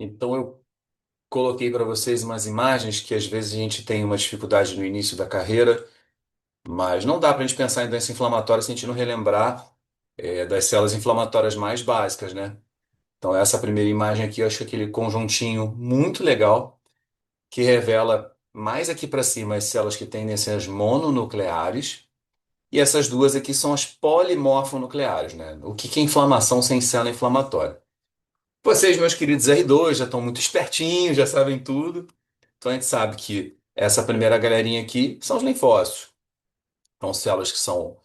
Então eu coloquei para vocês umas imagens que às vezes a gente tem uma dificuldade no início da carreira, mas não dá para a gente pensar em doença inflamatória se a gente não relembrar das células inflamatórias mais básicas, né? Então essa primeira imagem aqui, eu acho aquele conjuntinho muito legal que revela mais aqui para cima as células que tendem a ser as mononucleares e essas duas aqui são as polimorfonucleares, né? O que que é inflamação sem célula inflamatória? Vocês, meus queridos R2, já estão muito espertinhos, já sabem tudo. Então a gente sabe que essa primeira galerinha aqui são os linfócitos. São células que são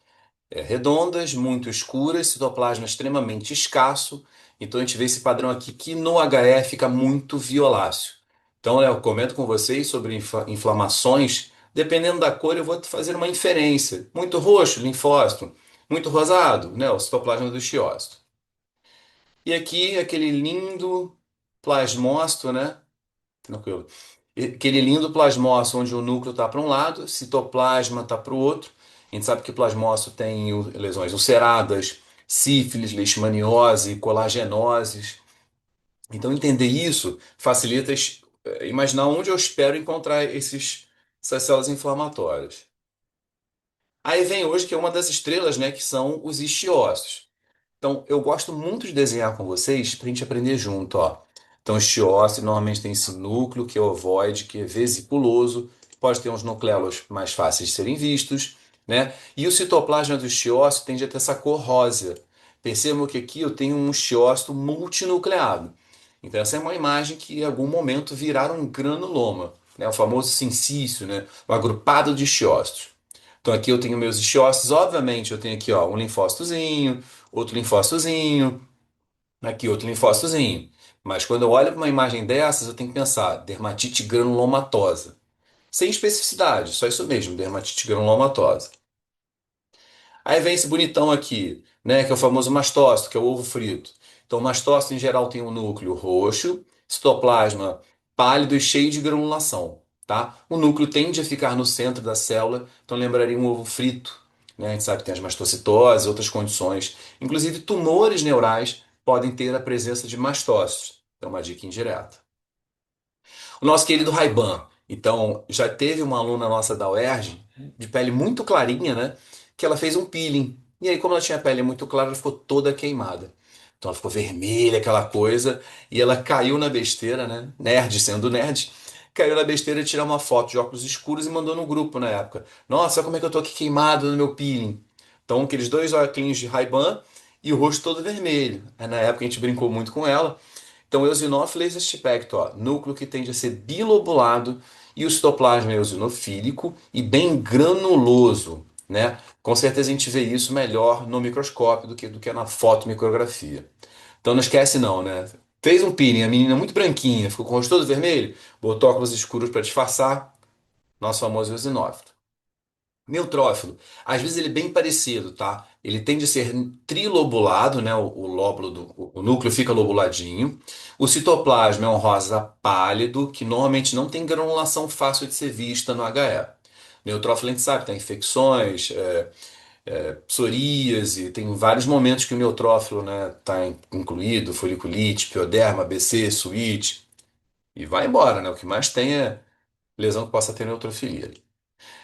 redondas, muito escuras, citoplasma extremamente escasso. Então a gente vê esse padrão aqui que no HE fica muito violáceo. Então eu comento com vocês sobre inflamações. Dependendo da cor, eu vou fazer uma inferência. Muito roxo, linfócito. Muito rosado, né, o citoplasma do xiócito. E aqui aquele lindo plasmócito, né? Tranquilo. Aquele lindo plasmócito onde o núcleo está para um lado, citoplasma está para o outro. A gente sabe que o plasmócito tem lesões ulceradas, sífilis, leishmaniose, colagenoses. Então, entender isso facilita imaginar onde eu espero encontrar essas células inflamatórias. Aí vem hoje que é uma das estrelas, né, que são os isquiócitos. Então, eu gosto muito de desenhar com vocês para a gente aprender junto, ó. Então, o estiócito normalmente tem esse núcleo que é ovoide, que é vesiculoso, pode ter uns nucleolos mais fáceis de serem vistos, né? E o citoplasma do estiócito tende a ter essa cor rosa. Percebam que aqui eu tenho um estiócito multinucleado. Então, essa é uma imagem que em algum momento virá um granuloma, né? O famoso cincício, né? O agrupado de estiócitos. Então aqui eu tenho meus isquiócitos, obviamente eu tenho aqui ó, um linfócitozinho, outro linfócitozinho, aqui outro linfócitozinho. Mas quando eu olho para uma imagem dessas, eu tenho que pensar dermatite granulomatosa. Sem especificidade, só isso mesmo, dermatite granulomatosa. Aí vem esse bonitão aqui, né, que é o famoso mastócito, que é o ovo frito. Então, o mastócito em geral tem um núcleo roxo, citoplasma pálido e cheio de granulação, tá? O núcleo tende a ficar no centro da célula, então lembraria um ovo frito, né? A gente sabe que tem as mastocitoses, outras condições, inclusive tumores neurais podem ter a presença de mastócitos. É uma dica indireta. O nosso querido Ray-Ban. Então, já teve uma aluna nossa da UERJ, de pele muito clarinha, né? Que ela fez um peeling. E aí, como ela tinha a pele muito clara, ela ficou toda queimada. Então, ela ficou vermelha, aquela coisa. E ela caiu na besteira, né? Nerd sendo nerd. Caiu na besteira de tirar uma foto de óculos escuros e mandou no grupo na época. Nossa, olha como é que eu tô aqui queimado no meu peeling. Então, aqueles dois óculos de Ray-Ban e o rosto todo vermelho. Aí, na época, a gente brincou muito com ela. Então, eosinófilis aspecto, ó, núcleo que tende a ser bilobulado e o citoplasma é eosinofílico e bem granuloso, né? Com certeza a gente vê isso melhor no microscópio do que na fotomicrografia. Então não esquece não, né? Fez um peeling, a menina muito branquinha, ficou com o rosto todo vermelho, botou óculos escuros para disfarçar, nosso famoso eosinófilo. Neutrófilo, às vezes ele é bem parecido, tá? Ele tende a ser trilobulado, né? O lóbulo o núcleo fica lobuladinho. O citoplasma é um rosa pálido, que normalmente não tem granulação fácil de ser vista no HE. Neutrófilo a gente sabe, tem infecções, psoríase, tem vários momentos que o neutrófilo, né, está incluído, foliculite, pioderma, ABC, suíte, e vai embora, né? O que mais tem é lesão que possa ter neutrofilia.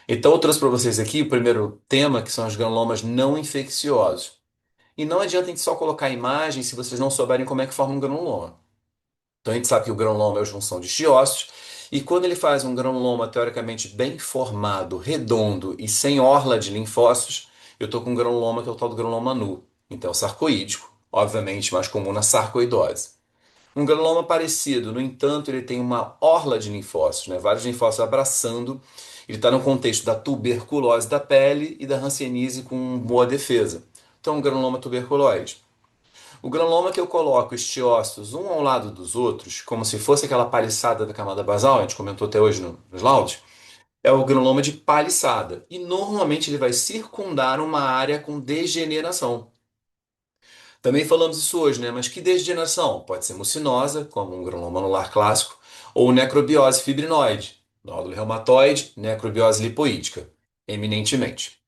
Então, eu trouxe para vocês aqui o primeiro tema, que são os granulomas não infecciosos. E não adianta a gente só colocar imagem se vocês não souberem como é que forma um granuloma. Então, a gente sabe que o granuloma é a junção de estiócitos, e quando ele faz um granuloma teoricamente bem formado, redondo e sem orla de linfócitos, eu estou com um granuloma que é o tal do granuloma nu. Então, é o sarcoídico, obviamente mais comum na sarcoidose. Um granuloma parecido, no entanto, ele tem uma orla de linfócitos, né? Vários linfócitos abraçando. Ele está no contexto da tuberculose da pele e da hanseníase com boa defesa. Então, um granuloma tuberculoide. O granuloma que eu coloco estiócitos um ao lado dos outros, como se fosse aquela paliçada da camada basal, a gente comentou até hoje nos laudos, é o granuloma de paliçada. E normalmente ele vai circundar uma área com degeneração. Também falamos isso hoje, né? Mas que degeneração? Pode ser mucinosa, como um granuloma anular clássico, ou necrobiose fibrinoide, nódulo reumatoide, necrobiose lipoídica, eminentemente.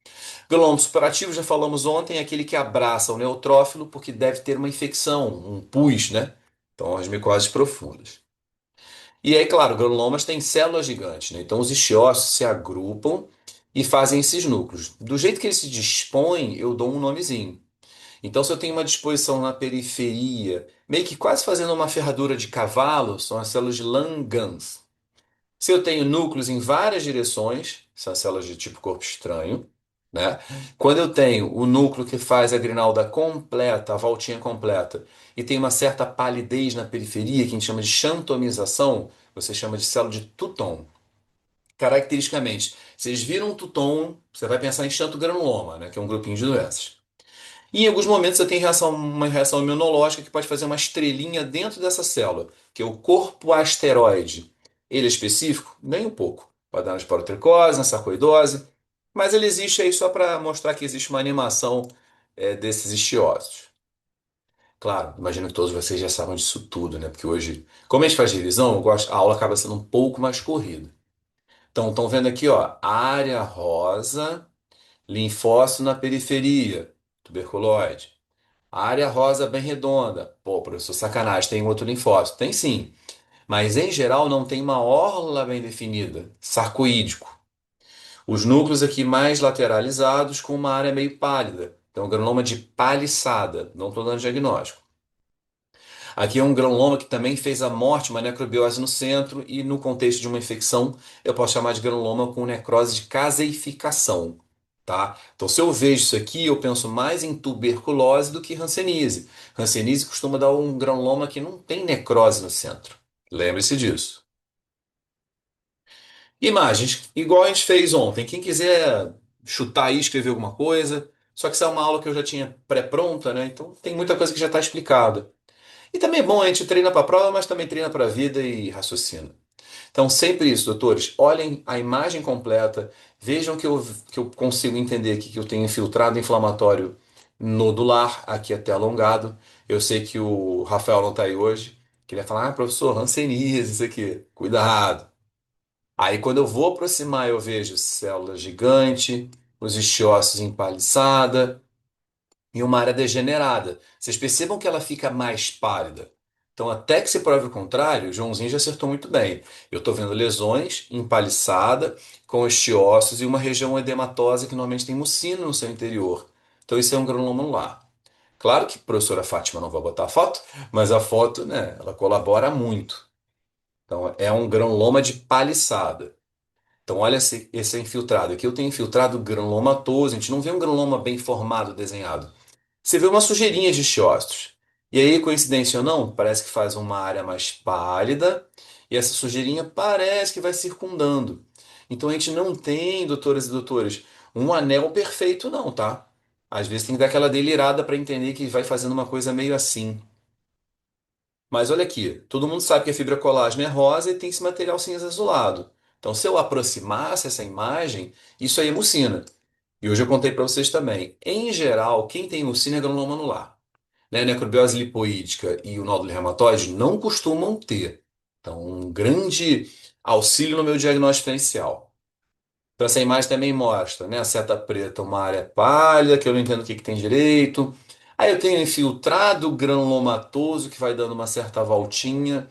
Granuloma superativo, já falamos ontem, é aquele que abraça o neutrófilo porque deve ter uma infecção, um pus, né? Então, as micoses profundas. E aí, claro, granulomas têm células gigantes, né? Então, os isquiostos se agrupam e fazem esses núcleos. Do jeito que eles se dispõem, eu dou um nomezinho. Então, se eu tenho uma disposição na periferia, meio que quase fazendo uma ferradura de cavalo, são as células de Langerhans. Se eu tenho núcleos em várias direções, são as células de tipo corpo estranho, né? Quando eu tenho o núcleo que faz a grinalda completa, a voltinha completa, e tem uma certa palidez na periferia, que a gente chama de xantomização, você chama de célula de Touton. Caracteristicamente, vocês viram um Touton, você vai pensar em xantogranuloma, né? Que é um grupinho de doenças. E em alguns momentos você tem uma reação imunológica que pode fazer uma estrelinha dentro dessa célula, que é o corpo asteroide. Ele é específico? Nem um pouco. Pode dar na esporotricose, na sarcoidose, mas ele existe aí só para mostrar que existe uma animação desses estiosos. Claro, imagino que todos vocês já sabem disso tudo, né? Porque hoje, como a gente faz revisão, a aula acaba sendo um pouco mais corrida. Então, estão vendo aqui, ó, área rosa, linfócito na periferia, tuberculose. A área rosa bem redonda. Pô, professor, sacanagem, tem outro linfócito. Tem sim, mas em geral não tem uma orla bem definida, sarcoídico. Os núcleos aqui mais lateralizados com uma área meio pálida. Então, granuloma de paliçada. Não estou dando diagnóstico. Aqui é um granuloma que também fez a morte, uma necrobiose no centro, e no contexto de uma infecção, eu posso chamar de granuloma com necrose de caseificação. Tá? Então, se eu vejo isso aqui, eu penso mais em tuberculose do que hanseníase. Hanseníase costuma dar um granuloma que não tem necrose no centro. Lembre-se disso. Imagens, igual a gente fez ontem. Quem quiser chutar aí, escrever alguma coisa. Só que essa é uma aula que eu já tinha pré-pronta, né? Então tem muita coisa que já está explicada. E também é bom, a gente treina para a prova, mas também treina para a vida e raciocina. Então, sempre isso, doutores. Olhem a imagem completa, vejam que eu consigo entender aqui que eu tenho infiltrado inflamatório nodular, aqui até alongado. Eu sei que o Rafael não está aí hoje, que ele vai falar, professor, hanseníase, isso aqui. Cuidado. Aí, quando eu vou aproximar, eu vejo célula gigante, os isquiossos em paliçada, e uma área degenerada. Vocês percebam que ela fica mais pálida. Então, até que se prove o contrário, o Joãozinho já acertou muito bem. Eu estou vendo lesões empaliçada, com osteócitos e uma região edematosa que normalmente tem mucina no seu interior. Então, isso é um granuloma anular. Claro que a professora Fátima não vai botar a foto, mas a foto, né, ela colabora muito. Então, é um granuloma de paliçada. Então, olha esse infiltrado. Aqui eu tenho infiltrado granulomatoso. A gente não vê um granuloma bem formado, desenhado. Você vê uma sujeirinha de xiostos. E aí, coincidência ou não, parece que faz uma área mais pálida e essa sujeirinha parece que vai circundando. Então a gente não tem, doutoras e doutores, um anel perfeito, não, tá? Às vezes tem que dar aquela delirada para entender que vai fazendo uma coisa meio assim. Mas olha aqui, todo mundo sabe que a fibra colágena é rosa e tem esse material cinza azulado. Então, se eu aproximasse essa imagem, isso aí é mucina. E hoje eu contei para vocês também. Em geral, quem tem mucina é granuloma anular, né? Necrobiose lipoídica e o nódulo reumatoide não costumam ter. Então, um grande auxílio no meu diagnóstico diferencial. Então, essa imagem também mostra, né? A seta preta, uma área pálida, que eu não entendo o que que tem direito. Aí eu tenho infiltrado granulomatoso, que vai dando uma certa voltinha.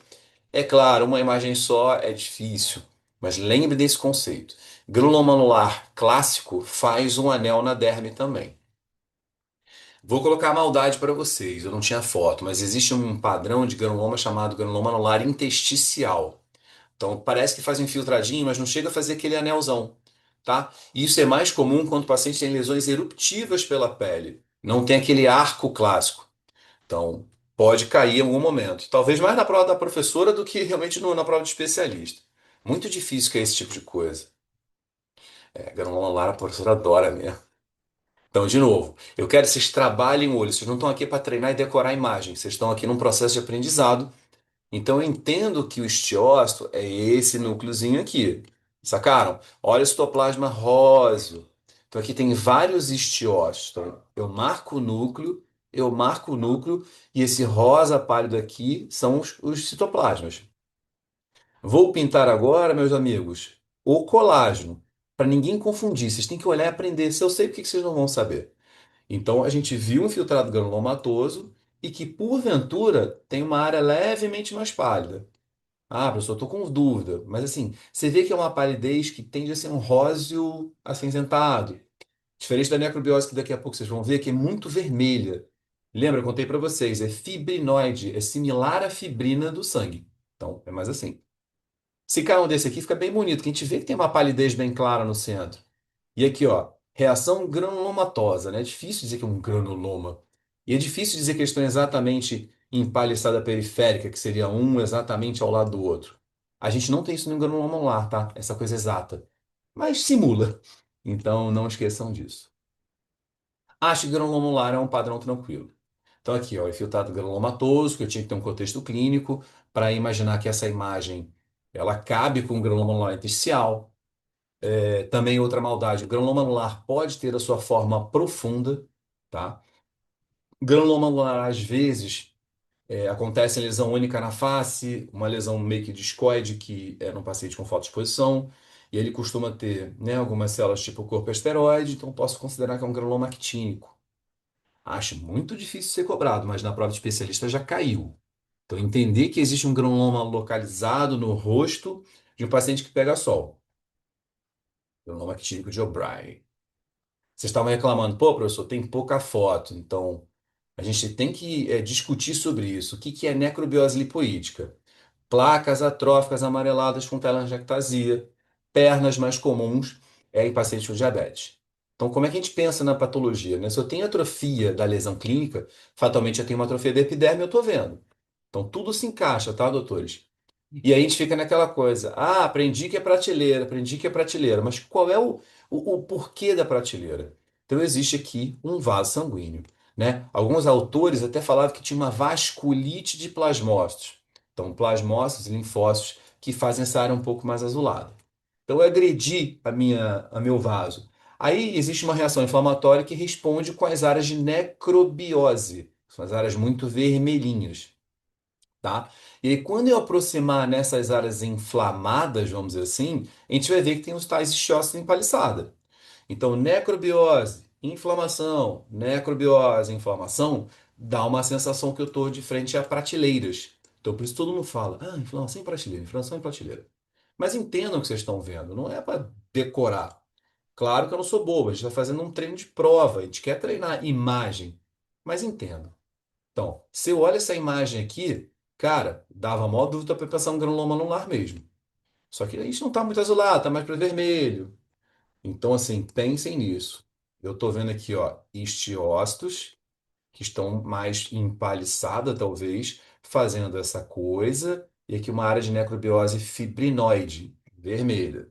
É claro, uma imagem só é difícil, mas lembre desse conceito. Granuloma anular clássico faz um anel na derme também. Vou colocar a maldade para vocês. Eu não tinha foto, mas existe um padrão de granuloma chamado granuloma anular intersticial. Então parece que faz um infiltradinho, mas não chega a fazer aquele anelzão, tá? E isso é mais comum quando o paciente tem lesões eruptivas pela pele. Não tem aquele arco clássico. Então pode cair em algum momento. Talvez mais na prova da professora do que realmente na prova de especialista. Muito difícil que é esse tipo de coisa. Granuloma anular a professora adora mesmo. Então, de novo, eu quero que vocês trabalhem o olho. Vocês não estão aqui para treinar e decorar a imagem. Vocês estão aqui num processo de aprendizado. Então, eu entendo que o estiócito é esse núcleozinho aqui. Sacaram? Olha o citoplasma rosa. Então, aqui tem vários estiócitos. Então, eu marco o núcleo, e esse rosa pálido aqui são os citoplasmas. Vou pintar agora, meus amigos, o colágeno. Para ninguém confundir. Vocês têm que olhar e aprender. Se eu sei, por que que vocês não vão saber? Então a gente viu um infiltrado granulomatoso e que, porventura, tem uma área levemente mais pálida. Ah, professor, estou com dúvida. Mas assim, você vê que é uma palidez que tende a ser um róseo acinzentado. Diferente da necrobiose, que daqui a pouco vocês vão ver, que é muito vermelha. Lembra, eu contei para vocês, é fibrinoide, é similar à fibrina do sangue. Então, é mais assim. Se cai um desse aqui, fica bem bonito, que a gente vê que tem uma palidez bem clara no centro. E aqui, ó, reação granulomatosa, né? É difícil dizer que é um granuloma. E é difícil dizer que eles estão exatamente em paliçada periférica, que seria um exatamente ao lado do outro. A gente não tem isso no granuloma anular, tá? Essa coisa exata. Mas simula. Então, não esqueçam disso. Acho que granuloma anular é um padrão tranquilo. Então, aqui, ó, infiltrado granulomatoso, que eu tinha que ter um contexto clínico para imaginar que essa imagem ela cabe com o granuloma anular intersticial. Também outra maldade, o granuloma anular pode ter a sua forma profunda, tá? Granuloma anular, às vezes, acontece em lesão única na face, uma lesão meio que discoide, que é num paciente com fotoexposição, e ele costuma ter, né, algumas células tipo corpo esteroide, então posso considerar que é um granuloma actínico. Acho muito difícil ser cobrado, mas na prova de especialista já caiu. Então, entender que existe um granuloma localizado no rosto de um paciente que pega sol. Granuloma actínico de O'Brien. Vocês estavam reclamando, pô, professor, tem pouca foto. Então, a gente tem que discutir sobre isso. O que que é necrobiose lipoídica? Placas atróficas amareladas com telangiectasia, pernas mais comuns em pacientes com diabetes. Então, como é que a gente pensa na patologia, né? Se eu tenho atrofia da lesão clínica, fatalmente eu tenho uma atrofia da epiderme, eu estou vendo. Então, tudo se encaixa, tá, doutores? E aí a gente fica naquela coisa, aprendi que é prateleira, aprendi que é prateleira, mas qual é o porquê da prateleira? Então existe aqui um vaso sanguíneo, né? Alguns autores até falavam que tinha uma vasculite de plasmócitos. Então, plasmócitos e linfócitos que fazem essa área um pouco mais azulada. Então, eu agredi a meu vaso. Aí existe uma reação inflamatória que responde com as áreas de necrobiose, são as áreas muito vermelhinhas, tá? E aí, quando eu aproximar nessas áreas inflamadas, vamos dizer assim, a gente vai ver que tem os tais ischiócitos em paliçada. Então, necrobiose, inflamação, dá uma sensação que eu estou de frente a prateleiras. Então, por isso todo mundo fala, inflamação em prateleira, inflamação em prateleira. Mas entendam o que vocês estão vendo, não é para decorar. Claro que eu não sou bobo, a gente está fazendo um treino de prova, a gente quer treinar imagem, mas entendam. Então, se eu olho essa imagem aqui, cara, dava maior dúvida para pensar um granuloma anular mesmo. Só que a gente não está muito azulado, está mais para vermelho. Então, assim, pensem nisso. Eu estou vendo aqui, ó, histiócitos, que estão mais empaliçada, talvez, fazendo essa coisa. E aqui uma área de necrobiose fibrinoide, vermelha.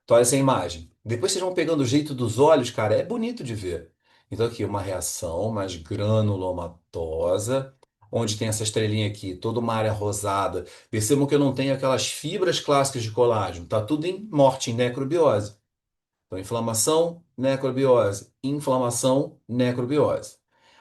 Então, olha essa imagem. Depois vocês vão pegando o jeito dos olhos, cara, é bonito de ver. Então, aqui, uma reação mais granulomatosa, onde tem essa estrelinha aqui, toda uma área rosada. Percebam que eu não tenho aquelas fibras clássicas de colágeno. Tá tudo em morte, em necrobiose. Então, inflamação, necrobiose. Inflamação, necrobiose.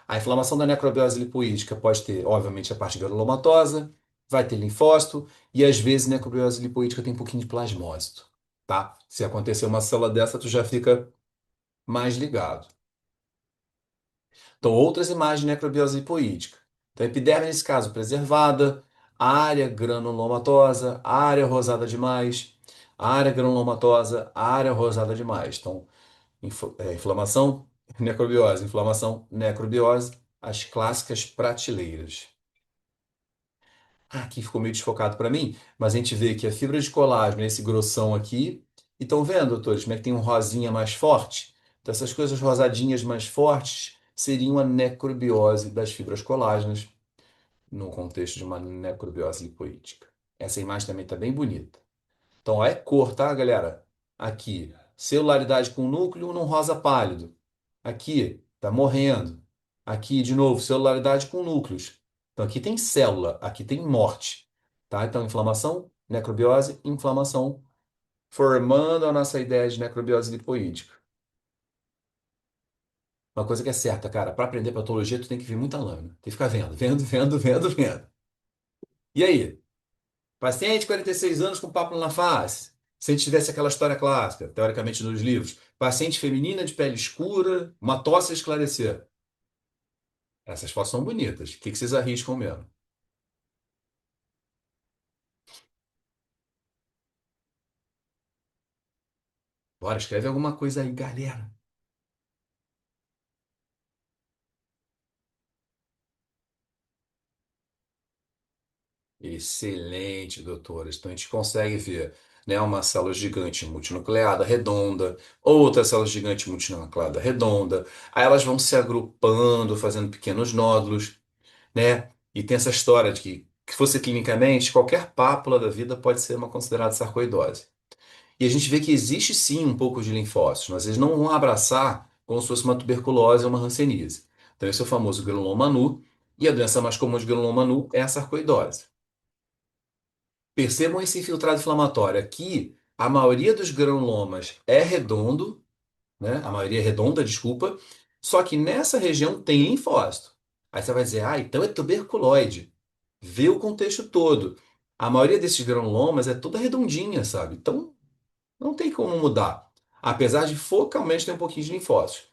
A inflamação da necrobiose lipoídica pode ter, obviamente, a parte granulomatosa, vai ter linfócito, e às vezes necrobiose lipoídica tem um pouquinho de plasmócito, tá? Se acontecer uma célula dessa, tu já fica mais ligado. Então, outras imagens de necrobiose lipoídica. Então, epiderme, nesse caso, preservada, área granulomatosa, área rosada demais, área granulomatosa, área rosada demais. Então, inflamação, necrobiose, inflamação, necrobiose, as clássicas prateleiras. Aqui ficou meio desfocado para mim, mas a gente vê que a fibra de colágeno, esse grossão aqui, e estão vendo, doutores, como é que tem um rosinha mais forte? Então, essas coisas rosadinhas mais fortes seriam a necrobiose das fibras colágenas no contexto de uma necrobiose lipoídica. Essa imagem também está bem bonita. Então, ó, é cor, tá, galera? Aqui, celularidade com núcleo num rosa pálido. Aqui, tá morrendo. Aqui, de novo, celularidade com núcleos. Então, aqui tem célula, aqui tem morte. Tá? Então, inflamação, necrobiose, inflamação, formando a nossa ideia de necrobiose lipoídica. Uma coisa que é certa, cara, para aprender patologia, tu tem que ver muita lâmina. Tem que ficar vendo, vendo, vendo, vendo, vendo. E aí? Paciente, 46 anos com papo na face. Se a gente tivesse aquela história clássica, teoricamente nos livros, paciente feminina de pele escura, uma tosse a esclarecer. Essas fotos são bonitas. O que que vocês arriscam mesmo? Bora, escreve alguma coisa aí, galera. Excelente, doutoras. Então a gente consegue ver, né, uma célula gigante multinucleada redonda, outra célula gigante multinucleada redonda. Aí elas vão se agrupando, fazendo pequenos nódulos, né? E tem essa história de que fosse clinicamente, qualquer pápula da vida pode ser uma considerada sarcoidose. E a gente vê que existe sim um pouco de linfócitos, mas eles não vão abraçar como se fosse uma tuberculose ou uma hanseníase. Então esse é o famoso granuloma manu, e a doença mais comum de granuloma manu é a sarcoidose. Percebam esse infiltrado inflamatório. Aqui, a maioria dos granulomas é redondo, né? A maioria é redonda, desculpa. Só que nessa região tem linfócito. Aí você vai dizer, ah, então é tuberculoide. Vê o contexto todo. A maioria desses granulomas é toda redondinha, sabe? Então não tem como mudar. Apesar de focalmente ter um pouquinho de linfócitos.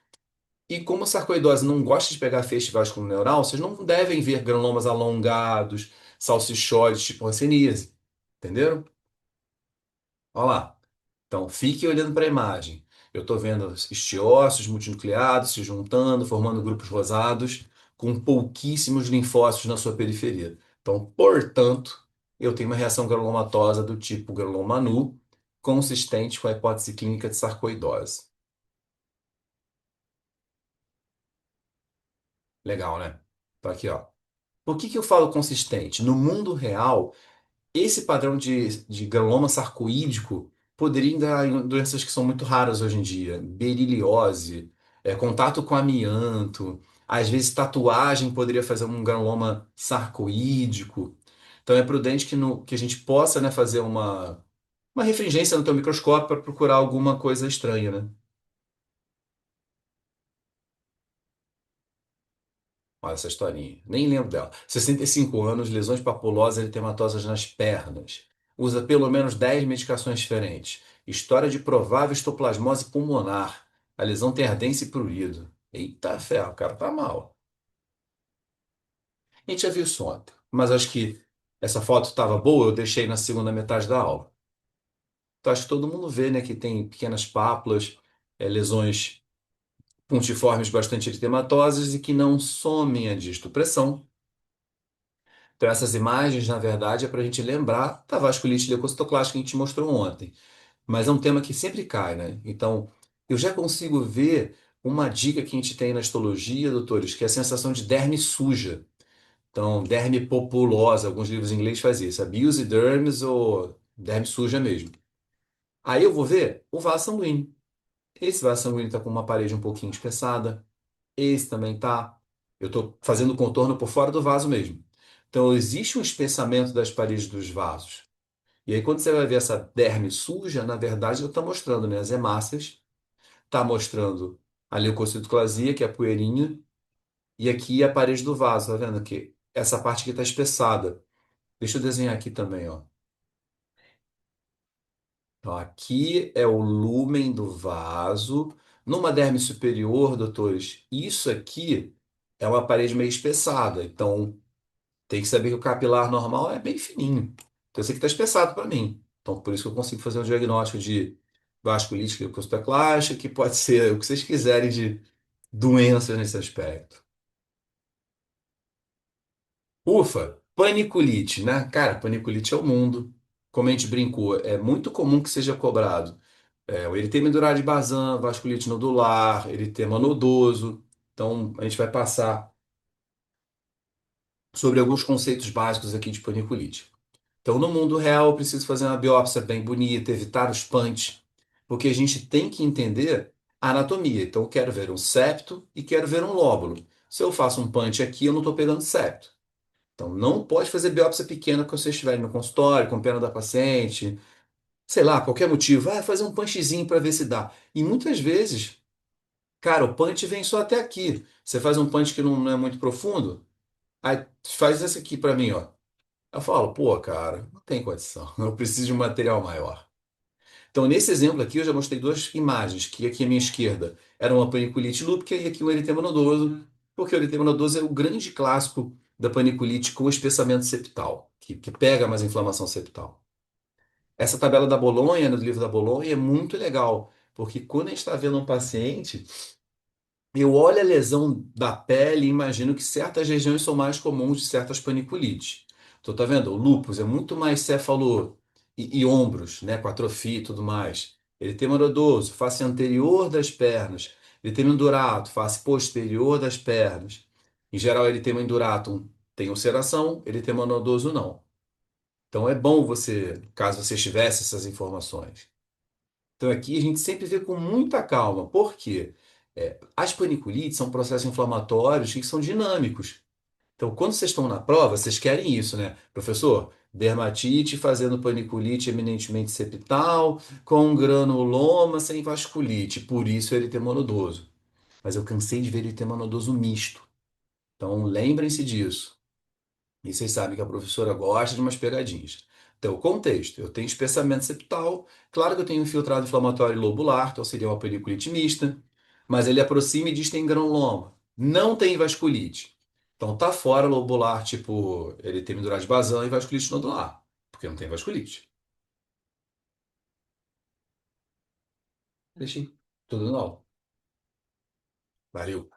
E como a sarcoidose não gosta de pegar feixe vascular-neural, vocês não devem ver granulomas alongados, salsichoides, tipo hanseníase. Entenderam? Olha lá. Então, fique olhando para a imagem. Eu estou vendo estiócitos multinucleados se juntando, formando grupos rosados, com pouquíssimos linfócitos na sua periferia. Então, portanto, eu tenho uma reação granulomatosa do tipo granuloma nu, consistente com a hipótese clínica de sarcoidose. Legal, né? Então, aqui, ó. Por que que eu falo consistente? No mundo real, esse padrão de granuloma sarcoídico poderia dar em doenças que são muito raras hoje em dia. Beriliose, contato com amianto, às vezes tatuagem poderia fazer um granuloma sarcoídico. Então é prudente que a gente possa, né, fazer uma refringência no teu microscópio para procurar alguma coisa estranha, né? Olha essa historinha. Nem lembro dela. 65 anos, lesões papulosas eritematosas nas pernas. Usa pelo menos 10 medicações diferentes. História de provável histoplasmose pulmonar. A lesão tem ardência e prurido. Eita ferro, o cara tá mal. A gente já viu isso ontem. Mas acho que essa foto estava boa, eu deixei na segunda metade da aula. Então acho que todo mundo vê, né, que tem pequenas pápulas, lesões pontiformes bastante eritematosas e que não somem a distopressão. Então, essas imagens, na verdade, é para a gente lembrar da vasculite leucocitoclástica que a gente mostrou ontem. Mas é um tema que sempre cai, né? Então, eu já consigo ver uma dica que a gente tem na histologia, doutores, que é a sensação de derme suja. Então, derme populosa, alguns livros em inglês fazem isso, abuse dermis ou derme suja mesmo. Aí eu vou ver o vaso sanguíneo. Esse vaso sanguíneo está com uma parede um pouquinho espessada. Esse também tá. Eu estou fazendo o contorno por fora do vaso mesmo. Então, existe um espessamento das paredes dos vasos. E aí, quando você vai ver essa derme suja, na verdade, ela está mostrando, né, as hemácias, está mostrando a leucocitoclasia, que é a poeirinha, e aqui a parede do vaso, tá vendo aqui? Essa parte aqui está espessada. Deixa eu desenhar aqui também, ó. Então, aqui é o lúmen do vaso. Numa derme superior, doutores, isso aqui é uma parede meio espessada. Então, tem que saber que o capilar normal é bem fininho. Então, esse aqui está espessado para mim. Então, por isso que eu consigo fazer um diagnóstico de vasculite leucocitoclástica, que pode ser o que vocês quiserem de doenças nesse aspecto. Ufa, paniculite, né? Cara, paniculite é o mundo. Como a gente brincou, é muito comum que seja cobrado. O eritema medular de Bazan, vasculite nodular, eritema nodoso. Então, a gente vai passar sobre alguns conceitos básicos aqui de paniculite. Então, no mundo real, eu preciso fazer uma biópsia bem bonita, evitar os punch, porque a gente tem que entender a anatomia. Então, eu quero ver um septo e quero ver um lóbulo. Se eu faço um punch aqui, eu não estou pegando septo. Então, não pode fazer biópsia pequena quando você estiver no consultório, com pena da paciente, sei lá, qualquer motivo. Ah, fazer um punchzinho para ver se dá. E muitas vezes, cara, o punch vem só até aqui. Você faz um punch que não é muito profundo, aí faz esse aqui para mim, ó. Eu falo, pô, cara, não tem condição. Eu preciso de um material maior. Então, nesse exemplo aqui, eu já mostrei duas imagens, que aqui à minha esquerda era uma paniculite lúpica e aqui um eritema nodoso, porque o eritema nodoso é o grande clássico da paniculite com espessamento septal, que pega mais inflamação septal. Essa tabela da Bolonha, no livro da Bolonha, é muito legal, porque quando a gente está vendo um paciente, eu olho a lesão da pele e imagino que certas regiões são mais comuns de certas paniculites. Então, tá vendo? O lúpus é muito mais céfalo e ombros, né? Com atrofia e tudo mais. Eritema nodoso, face anterior das pernas. Eritema indurato, face posterior das pernas. Em geral, eritema induratum tem ulceração, eritema nodoso não. Então, é bom você, caso você tivesse essas informações. Então aqui a gente sempre vê com muita calma. Por quê? As paniculites são processos inflamatórios que são dinâmicos. Então, quando vocês estão na prova, vocês querem isso, né? Professor, dermatite fazendo paniculite eminentemente septal, com granuloma sem vasculite, por isso ele tem monodoso. Mas eu cansei de ver ele ter monodoso misto. Então, lembrem-se disso. E vocês sabem que a professora gosta de umas pegadinhas. Então, o contexto: eu tenho espessamento septal, claro que eu tenho infiltrado inflamatório lobular, então seria uma paniculite mista, mas ele aproxima e diz que tem granuloma. Não tem vasculite. Então, tá fora lobular, tipo, ele tem de Bazan e vasculite nodular, porque não tem vasculite. Deixei tudo não. Valeu.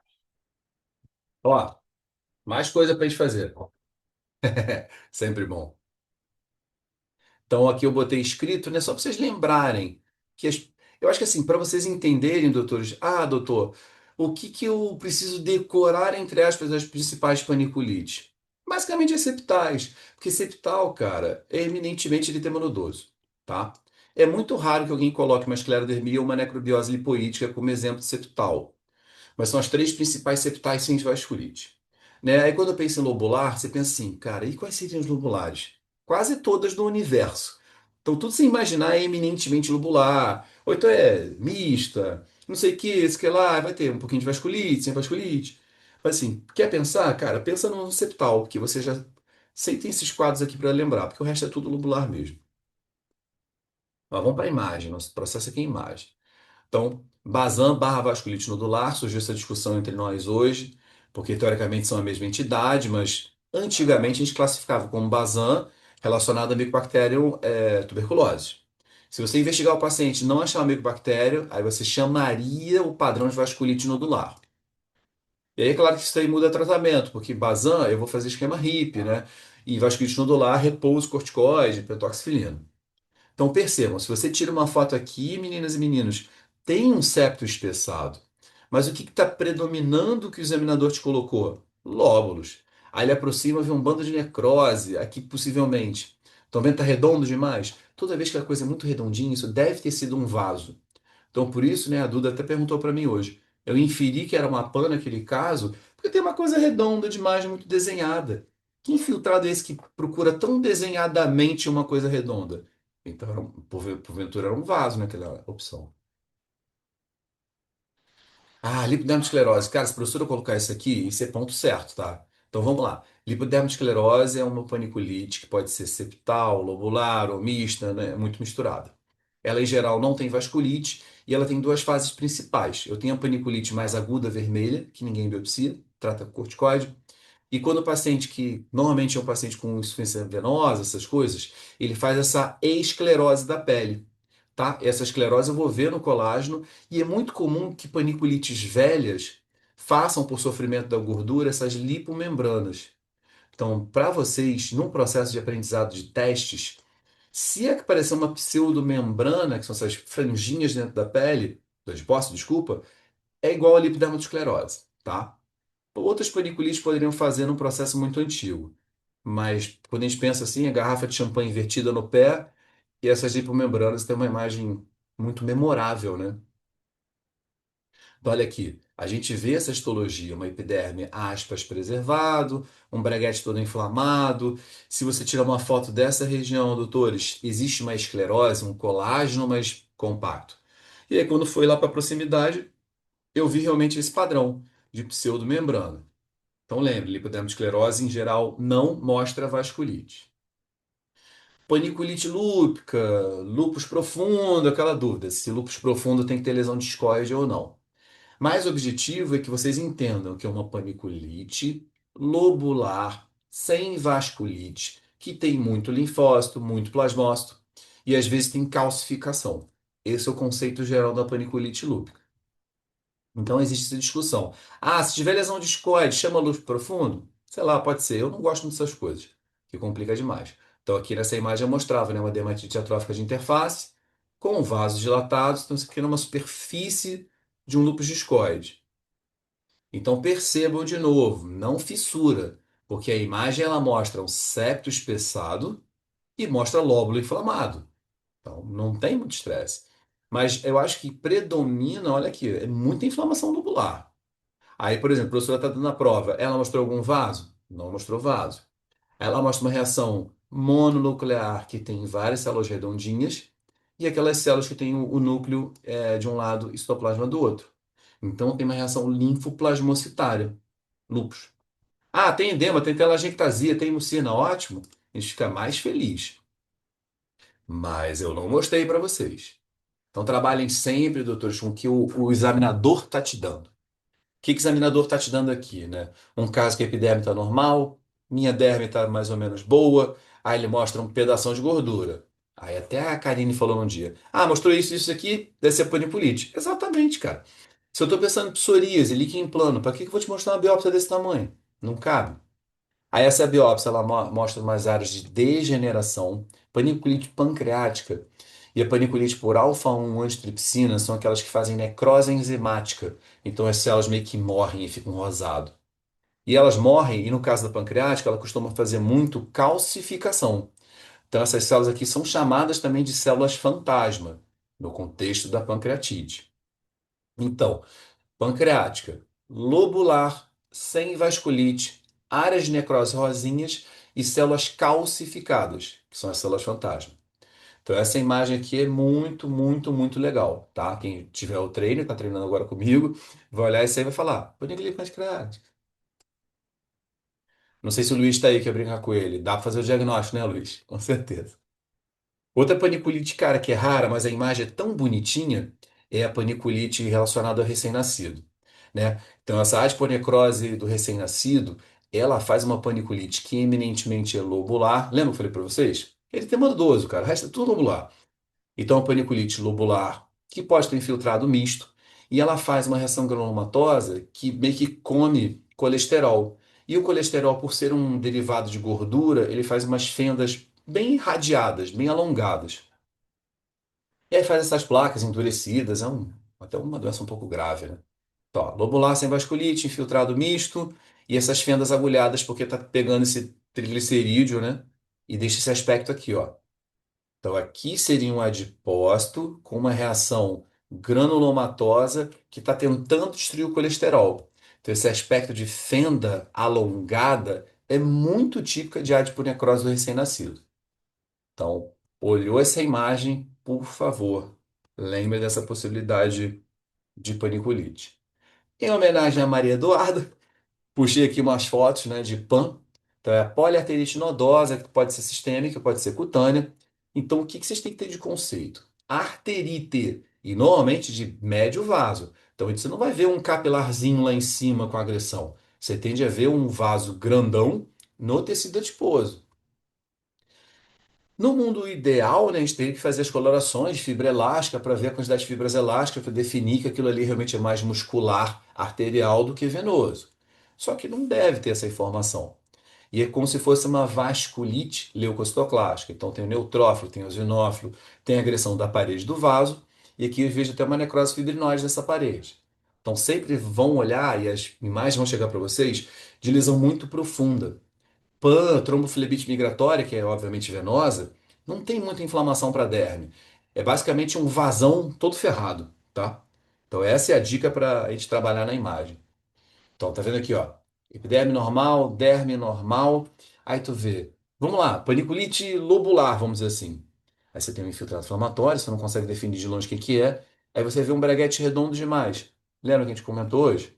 Ó, mais coisa pra gente fazer. Sempre bom. Então aqui eu botei escrito, né, só para vocês lembrarem que eu acho que assim, para vocês entenderem, doutores, doutor, o que que eu preciso decorar entre aspas as principais paniculites? Basicamente é septais, porque septal, cara, é eminentemente eritema nodoso, tá? É muito raro que alguém coloque uma esclerodermia ou uma necrobiose lipoítica como exemplo de septal, mas são as três principais septais sem vasculite. Né? Aí quando eu penso em lobular, você pensa assim, cara, e quais seriam os lobulares? Quase todas do universo. Então tudo sem imaginar é eminentemente lobular, ou então é mista, não sei o que, esse que lá, vai ter um pouquinho de vasculite, sem vasculite. Mas assim, quer pensar, cara, pensa no septal, que você já sempre tem esses quadros aqui para lembrar, porque o resto é tudo lobular mesmo. Mas vamos para a imagem, nosso processo aqui é imagem. Então, Bazan barra vasculite nodular, surgiu essa discussão entre nós hoje, porque teoricamente são a mesma entidade, mas antigamente a gente classificava como Bazan relacionado a Mycobacterium tuberculose. Se você investigar o paciente e não achar o micobactério, aí você chamaria o padrão de vasculite nodular. E aí, é claro que isso aí muda tratamento, porque Bazan eu vou fazer esquema HIP, né? E vasculite nodular, repouso corticoide, pentoxifilina. Então percebam, se você tira uma foto aqui, meninas e meninos, tem um septo espessado. Mas o que está predominando que o examinador te colocou? Lóbulos. Aí ele aproxima, vê um bando de necrose, aqui possivelmente. Estão vendo que está redondo demais? Toda vez que a coisa é muito redondinha, isso deve ter sido um vaso. Então, por isso, né, a Duda até perguntou para mim hoje. Eu inferi que era uma PAN naquele caso, porque tem uma coisa redonda demais, muito desenhada. Que infiltrado é esse que procura tão desenhadamente uma coisa redonda? Então, porventura era um vaso naquela opção. Lipodermosclerose. Cara, se a professora colocar isso aqui, isso é ponto certo, tá? Então vamos lá. Lipodermosclerose é uma paniculite que pode ser septal, lobular ou mista, né? Muito misturada. Ela, em geral, não tem vasculite e ela tem duas fases principais. Eu tenho a paniculite mais aguda, vermelha, que ninguém biopsia, trata com corticoide. E quando o paciente, que normalmente é um paciente com insuficiência venosa, essas coisas, ele faz essa esclerose da pele, tá? Essa esclerose eu vou ver no colágeno e é muito comum que paniculites velhas façam, por sofrimento da gordura, essas lipomembranas. Então, para vocês, num processo de aprendizado de testes, se aparecer uma pseudomembrana, que são essas franjinhas dentro da pele, do adipócito, desculpa, é igual a lipodermatosclerose, tá? Outras paniculites poderiam fazer num processo muito antigo. Mas quando a gente pensa assim, a garrafa de champanhe invertida no pé e essas lipomembranas têm uma imagem muito memorável, né? Então, olha aqui, a gente vê essa histologia, uma epiderme, aspas, preservado, um braguete todo inflamado. Se você tirar uma foto dessa região, doutores, existe uma esclerose, um colágeno mais compacto. E aí, quando foi lá para a proximidade, eu vi realmente esse padrão de pseudomembrana. Então lembre, lipodermosclerose em geral não mostra vasculite. Paniculite lúpica, lúpus profundo, aquela dúvida, se lúpus profundo tem que ter lesão discoide ou não. Mas o objetivo é que vocês entendam que é uma paniculite lobular sem vasculite, que tem muito linfócito, muito plasmócito e às vezes tem calcificação. Esse é o conceito geral da paniculite lúpica. Então existe essa discussão. Ah, se tiver lesão discoide, chama lúpus profundo? Sei lá, pode ser. Eu não gosto muito dessas coisas, que complica demais. Então aqui nessa imagem eu mostrava, né, uma dermatite atrófica de interface com vasos dilatados, então isso aqui é uma superfície de um lúpus discoide. Então percebam de novo, não fissura, porque a imagem ela mostra um septo espessado e mostra lóbulo inflamado. Então não tem muito estresse. Mas eu acho que predomina, olha aqui, é muita inflamação lobular. Aí, por exemplo, a professora está dando a prova, ela mostrou algum vaso? Não mostrou vaso. Ela mostra uma reação mononuclear que tem várias células redondinhas e aquelas células que têm o núcleo de um lado e citoplasma do outro. Então tem uma reação linfoplasmocitária, lúpus. Ah, tem edema, tem telangiectasia, tem mucina, ótimo. A gente fica mais feliz. Mas eu não mostrei para vocês. Então trabalhem sempre, doutores, com o que o examinador está te dando. Que o examinador está te dando aqui, né? Um caso que a epiderme está normal, minha derme está mais ou menos boa, aí ele mostra um pedação de gordura. Aí até a Karine falou um dia, ah, mostrou isso aqui, deve ser paniculite. Exatamente, cara. Se eu estou pensando em psoríase, líquen plano, para que eu vou te mostrar uma biópsia desse tamanho? Não cabe. Aí essa biópsia ela mostra umas áreas de degeneração, paniculite pancreática e a paniculite por alfa-1 antitripsina são aquelas que fazem necrose enzimática. Então as células meio que morrem e ficam rosado. E elas morrem, e no caso da pancreática, ela costuma fazer muito calcificação. Então essas células aqui são chamadas também de células fantasma, no contexto da pancreatite. Então, pancreática, lobular, sem vasculite, áreas de necrose rosinhas e células calcificadas, que são as células fantasma. Então essa imagem aqui é muito, muito, muito legal, tá? Quem tiver o treino, está treinando agora comigo, vai olhar isso aí e vai falar, paniculite pancreática. Não sei se o Luiz está aí, quer brincar com ele. Dá para fazer o diagnóstico, né, Luiz? Com certeza. Outra paniculite, cara, que é rara, mas a imagem é tão bonitinha, é a paniculite relacionada ao recém-nascido, né? Então, essa adiponecrose do recém-nascido, ela faz uma paniculite que eminentemente é lobular. Lembra que eu falei para vocês? Ele tem nodoso, cara, o resto é tudo lobular. Então, a paniculite lobular, que pode ter infiltrado misto, e ela faz uma reação granulomatosa que meio que come colesterol. E o colesterol, por ser um derivado de gordura, ele faz umas fendas bem radiadas, bem alongadas. E aí faz essas placas endurecidas, até uma doença um pouco grave, né? Então, ó, lobular sem vasculite, infiltrado misto, e essas fendas agulhadas, porque tá pegando esse triglicerídeo, né? E deixa esse aspecto aqui, ó. Então, aqui seria um adipócito com uma reação granulomatosa que está tentando destruir o colesterol. Então, esse aspecto de fenda alongada é muito típica de adiponecrose do recém-nascido. Então, olhou essa imagem, por favor, lembre dessa possibilidade de paniculite. Em homenagem a Maria Eduarda, puxei aqui umas fotos, né, de PAN. Então, é a poliarterite nodosa, que pode ser sistêmica, pode ser cutânea. Então, o que que vocês têm que ter de conceito? Arterite, e normalmente de médio vaso. Então, você não vai ver um capilarzinho lá em cima com agressão. Você tende a ver um vaso grandão no tecido adiposo. No mundo ideal, né, a gente teria que fazer as colorações de fibra elástica para ver a quantidade de fibras elásticas, para definir que aquilo ali realmente é mais muscular, arterial do que venoso. Só que não deve ter essa informação. E é como se fosse uma vasculite leucocitoclástica. Então tem o neutrófilo, tem o eosinófilo, tem a agressão da parede do vaso, e aqui eu vejo até uma necrose fibrinoide nessa parede. Então sempre vão olhar, e as imagens vão chegar para vocês, de lesão muito profunda. PAN, tromboflebite migratória, que é obviamente venosa, não tem muita inflamação para derme. É basicamente um vasão todo ferrado, tá? Então essa é a dica para a gente trabalhar na imagem. Então tá vendo aqui, ó, epiderme normal, derme normal. Aí tu vê, vamos lá, paniculite lobular, vamos dizer assim. Aí você tem um infiltrado inflamatório, você não consegue definir de longe o que que é. Aí você vê um braguete redondo demais. Lembra que a gente comentou hoje?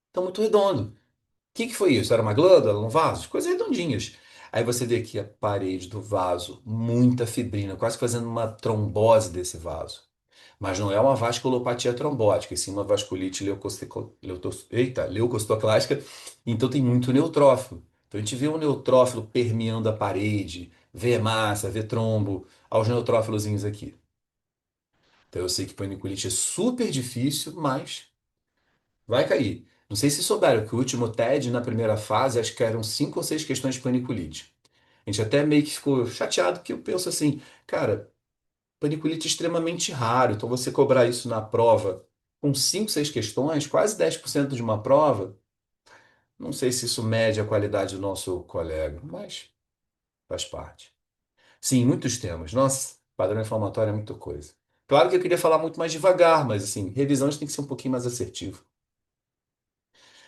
Então muito redondo. O que que foi isso? Era uma glândula, um vaso? Coisas redondinhas. Aí você vê aqui a parede do vaso, muita fibrina, quase fazendo uma trombose desse vaso. Mas não é uma vasculopatia trombótica, e sim uma vasculite leucocitoclástica. Então tem muito neutrófilo. Então a gente vê um neutrófilo permeando a parede, vê hemácia, vê trombo, aos neutrófilozinhos aqui. Então eu sei que paniculite é super difícil, mas vai cair. Não sei se souberam que o último TED, na primeira fase, acho que eram 5 ou 6 questões de paniculite. A gente até meio que ficou chateado, porque eu penso assim, cara, paniculite é extremamente raro, então você cobrar isso na prova com 5, 6 questões, quase 10% de uma prova, não sei se isso mede a qualidade do nosso colega, mas faz parte. Sim, muitos temas. Nossa, padrão inflamatório é muita coisa. Claro que eu queria falar muito mais devagar, mas assim, revisão a gente tem que ser um pouquinho mais assertivo.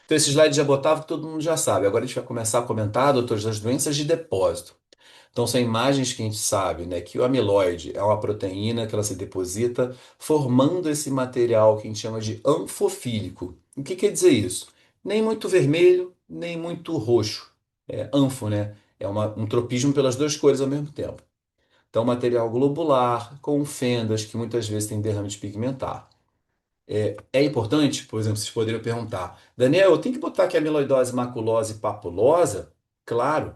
Então, esse slide já botava que todo mundo já sabe. Agora a gente vai começar a comentar, doutores, das doenças de depósito. Então, são imagens que a gente sabe, né, que o amiloide é uma proteína que ela se deposita formando esse material que a gente chama de anfofílico. O que quer dizer isso? Nem muito vermelho, nem muito roxo. É anfo, né? É um tropismo pelas duas cores ao mesmo tempo. Então, material globular, com fendas que muitas vezes tem derrame de pigmentar. É importante, por exemplo, vocês poderiam perguntar, Daniel, eu tenho que botar aqui a amiloidose maculosa e papulosa? Claro.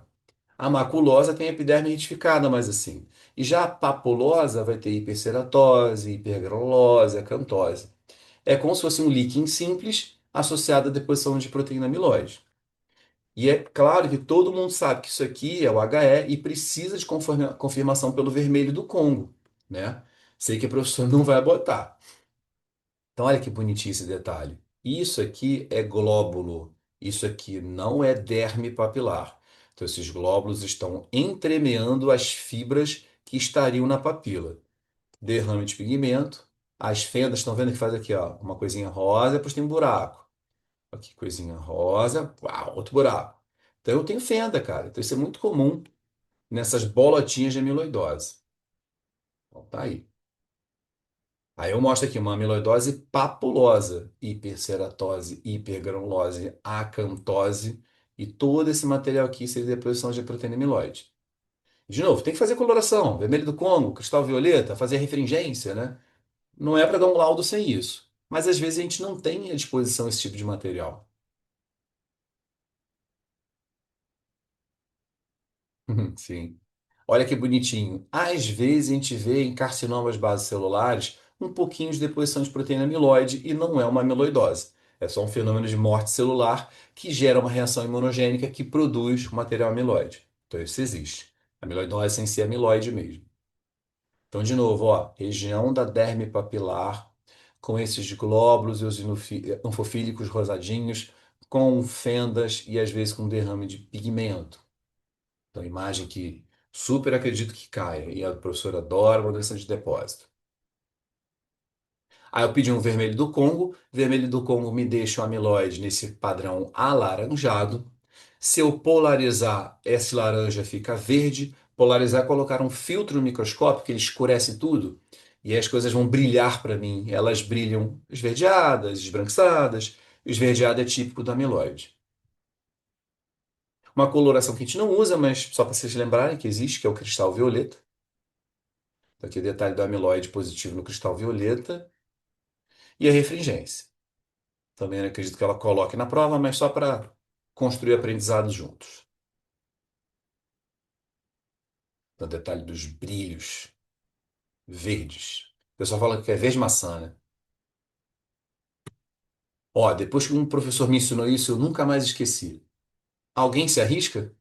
A maculosa tem epiderme retificada, mas assim. E já a papulosa vai ter hiperceratose, hipergranulose, acantose. É como se fosse um líquen simples associado à deposição de proteína amiloide. E é claro que todo mundo sabe que isso aqui é o HE e precisa de confirmação pelo vermelho do Congo, né? Sei que a professora não vai botar. Então, olha que bonitinho esse detalhe. Isso aqui é glóbulo. Isso aqui não é derme papilar. Então, esses glóbulos estão entremeando as fibras que estariam na papila. Derrame de pigmento. As fendas, estão vendo que faz aqui, ó, uma coisinha rosa, depois tem um buraco. Aqui, coisinha rosa, uau, outro buraco. Então, eu tenho fenda, cara. Então, isso é muito comum nessas bolotinhas de amiloidose. Então, tá aí. Aí eu mostro aqui uma amiloidose papulosa, hiperceratose, hipergranulose, acantose e todo esse material aqui seria deposição de proteína amiloide. De novo, tem que fazer coloração, vermelho do Congo, cristal violeta, fazer refringência, né? Não é para dar um laudo sem isso. Mas às vezes a gente não tem à disposição esse tipo de material. Sim. Olha que bonitinho. Às vezes a gente vê em carcinomas basocelulares um pouquinho de deposição de proteína amiloide e não é uma amiloidose. É só um fenômeno de morte celular que gera uma reação imunogênica que produz o material amiloide. Então isso existe. Amiloidose sem ser amiloide mesmo. Então, de novo, ó, região da derme papilar com esses glóbulos eosinofílicos rosadinhos, com fendas e às vezes com derrame de pigmento. Então, imagem que super acredito que caia. E a professora adora uma doença de depósito. Aí eu pedi um vermelho do Congo. Vermelho do Congo me deixa o amiloide nesse padrão alaranjado. Se eu polarizar, esse laranja fica verde. Polarizar é colocar um filtro no microscópio que ele escurece tudo. E aí as coisas vão brilhar para mim. Elas brilham esverdeadas, esbranquiçadas. O esverdeado é típico do amiloide. Uma coloração que a gente não usa, mas só para vocês lembrarem que existe, que é o cristal violeta. Aqui o detalhe do amiloide positivo no cristal violeta e a refringência. Também não acredito que ela coloque na prova, mas só para construir aprendizados juntos. O detalhe dos brilhos verdes. O pessoal fala que é verde maçã, né? Ó, depois que um professor me ensinou isso, eu nunca mais esqueci. Alguém se arrisca?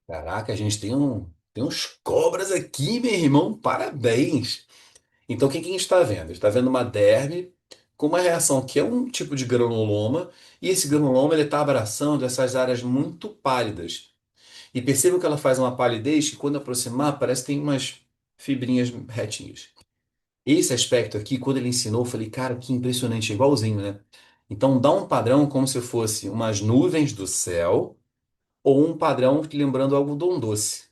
Caraca, a gente tem uns cobras aqui, meu irmão. Parabéns! Então, o que que a gente está vendo? A gente está vendo uma derme com uma reação que é um tipo de granuloma, e esse granuloma ele está abraçando essas áreas muito pálidas. E perceba que ela faz uma palidez que, quando aproximar, parece que tem umas fibrinhas retinhas. Esse aspecto aqui, quando ele ensinou, eu falei, cara, que impressionante, igualzinho, né? Então, dá um padrão como se fosse umas nuvens do céu ou um padrão lembrando algodão doce.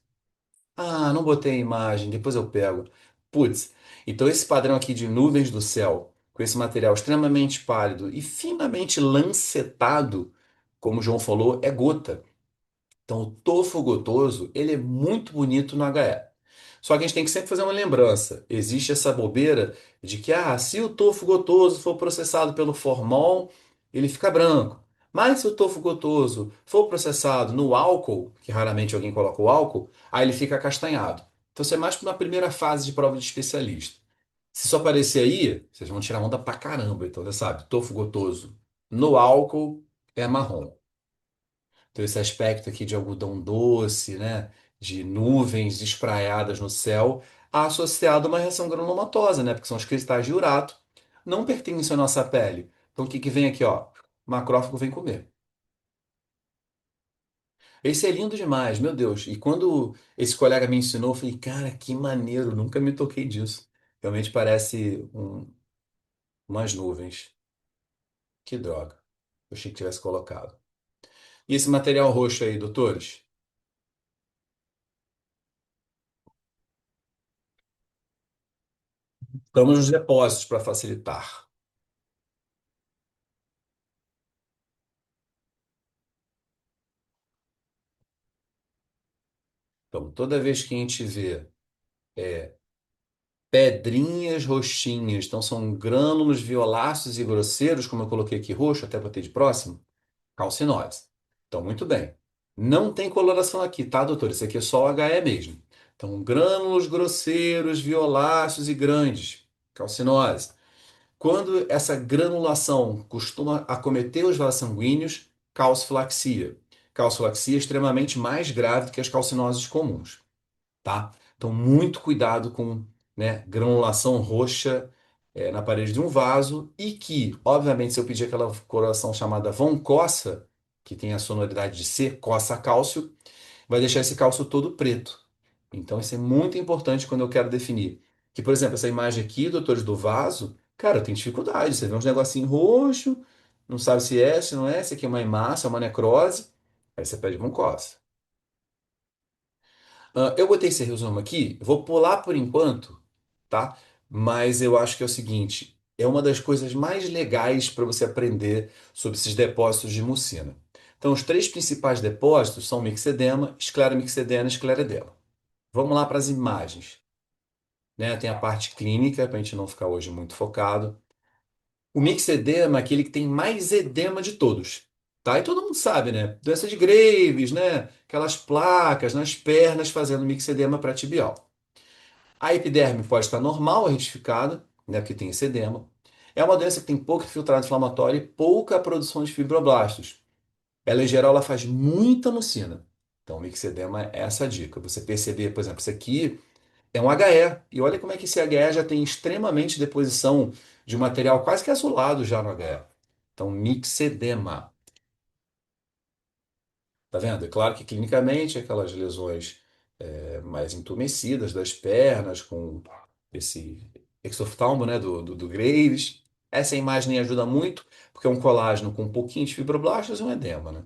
Ah, não botei a imagem, depois eu pego. Putz, então esse padrão aqui de nuvens do céu, com esse material extremamente pálido e finamente lancetado, como o João falou, é gota. Então o tofo gotoso, ele é muito bonito no HE. Só que a gente tem que sempre fazer uma lembrança. Existe essa bobeira de que, se o tofo gotoso for processado pelo formol, ele fica branco. Mas se o tofo gotoso for processado no álcool, que raramente alguém coloca o álcool, aí ele fica acastanhado. Então isso é mais para uma primeira fase de prova de especialista. Se só aparecer aí, vocês vão tirar onda pra caramba. Então, você sabe, tofo gotoso no álcool é marrom. Então, esse aspecto aqui de algodão doce, né? De nuvens espraiadas no céu, associado a uma reação granulomatosa, né? Porque são os cristais de urato, não pertencem à nossa pele. Então, o que que vem aqui, ó? O macrófago vem comer. Esse é lindo demais, meu Deus. E quando esse colega me ensinou, eu falei, cara, que maneiro, nunca me toquei disso. Realmente parece umas nuvens. Que droga. Eu achei que tivesse colocado. E esse material roxo aí, doutores? Estamos nos depósitos para facilitar. Então, toda vez que a gente vê pedrinhas roxinhas, então são grânulos violáceos e grosseiros, como eu coloquei aqui roxo, até botei de próximo, calcinose. Então, muito bem. Não tem coloração aqui, tá, doutor? Isso aqui é só o HE mesmo. Então, grânulos grosseiros, violáceos e grandes, calcinose. Quando essa granulação costuma acometer os vasos sanguíneos, calcifilaxia. Calcifilaxia é extremamente mais grave do que as calcinoses comuns, tá? Então, muito cuidado com, né, granulação roxa na parede de um vaso e que, obviamente, se eu pedir aquela coloração chamada Von Cossa, que tem a sonoridade de C, coça cálcio, vai deixar esse cálcio todo preto. Então, isso é muito importante quando eu quero definir. Que, por exemplo, essa imagem aqui, doutores, do vaso, cara, eu tenho dificuldade. Você vê uns negocinho roxo, não sabe se é, se não é, se aqui é uma hemácia, é uma necrose. Aí você pede Von Cossa. Eu botei esse resumo aqui, vou pular por enquanto, tá? Mas eu acho que é o seguinte, é uma das coisas mais legais para você aprender sobre esses depósitos de mucina. Então, os três principais depósitos são mixedema, escleromixedema e escleredema. Vamos lá para as imagens, né? Tem a parte clínica, para a gente não ficar hoje muito focado. O mixedema é aquele que tem mais edema de todos, tá? E todo mundo sabe, né? Doença de Graves, né? Aquelas placas nas pernas fazendo mixedema pré-tibial. A epiderme pode estar normal, retificada, né, porque tem esse edema. É uma doença que tem pouco filtrado inflamatório e pouca produção de fibroblastos. Ela, em geral, ela faz muita mucina. Então, o mixedema é essa a dica. Você perceber, por exemplo, isso aqui é um HE. E olha como é que esse HE já tem extremamente deposição de material quase que azulado já no HE. Então, mixedema. Tá vendo? É claro que clinicamente aquelas lesões mais entumecidas das pernas, com esse exoftalmo, né, do Graves. Essa imagem nem ajuda muito, porque é um colágeno com um pouquinho de fibroblastos e um edema, né?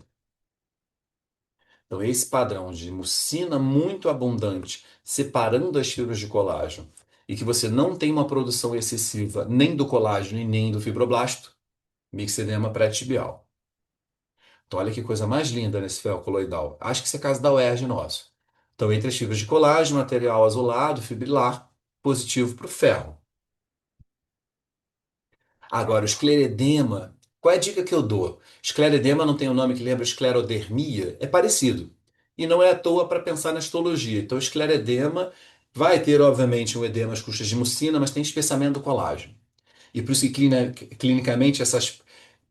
Então, esse padrão de mucina muito abundante, separando as fibras de colágeno, e que você não tem uma produção excessiva nem do colágeno e nem do fibroblasto, mixedema pré-tibial. Então, olha que coisa mais linda nesse véu coloidal. Acho que isso é caso da UERJ nosso. Então, entre as fibras de colágeno, material azulado, fibrilar, positivo para o ferro. Agora, o escleredema, qual é a dica que eu dou? Escleredema não tem um nome que lembra esclerodermia? É parecido. E não é à toa para pensar na histologia. Então, escleredema vai ter, obviamente, um edema às custas de mucina, mas tem espessamento do colágeno. E por isso que clinicamente essas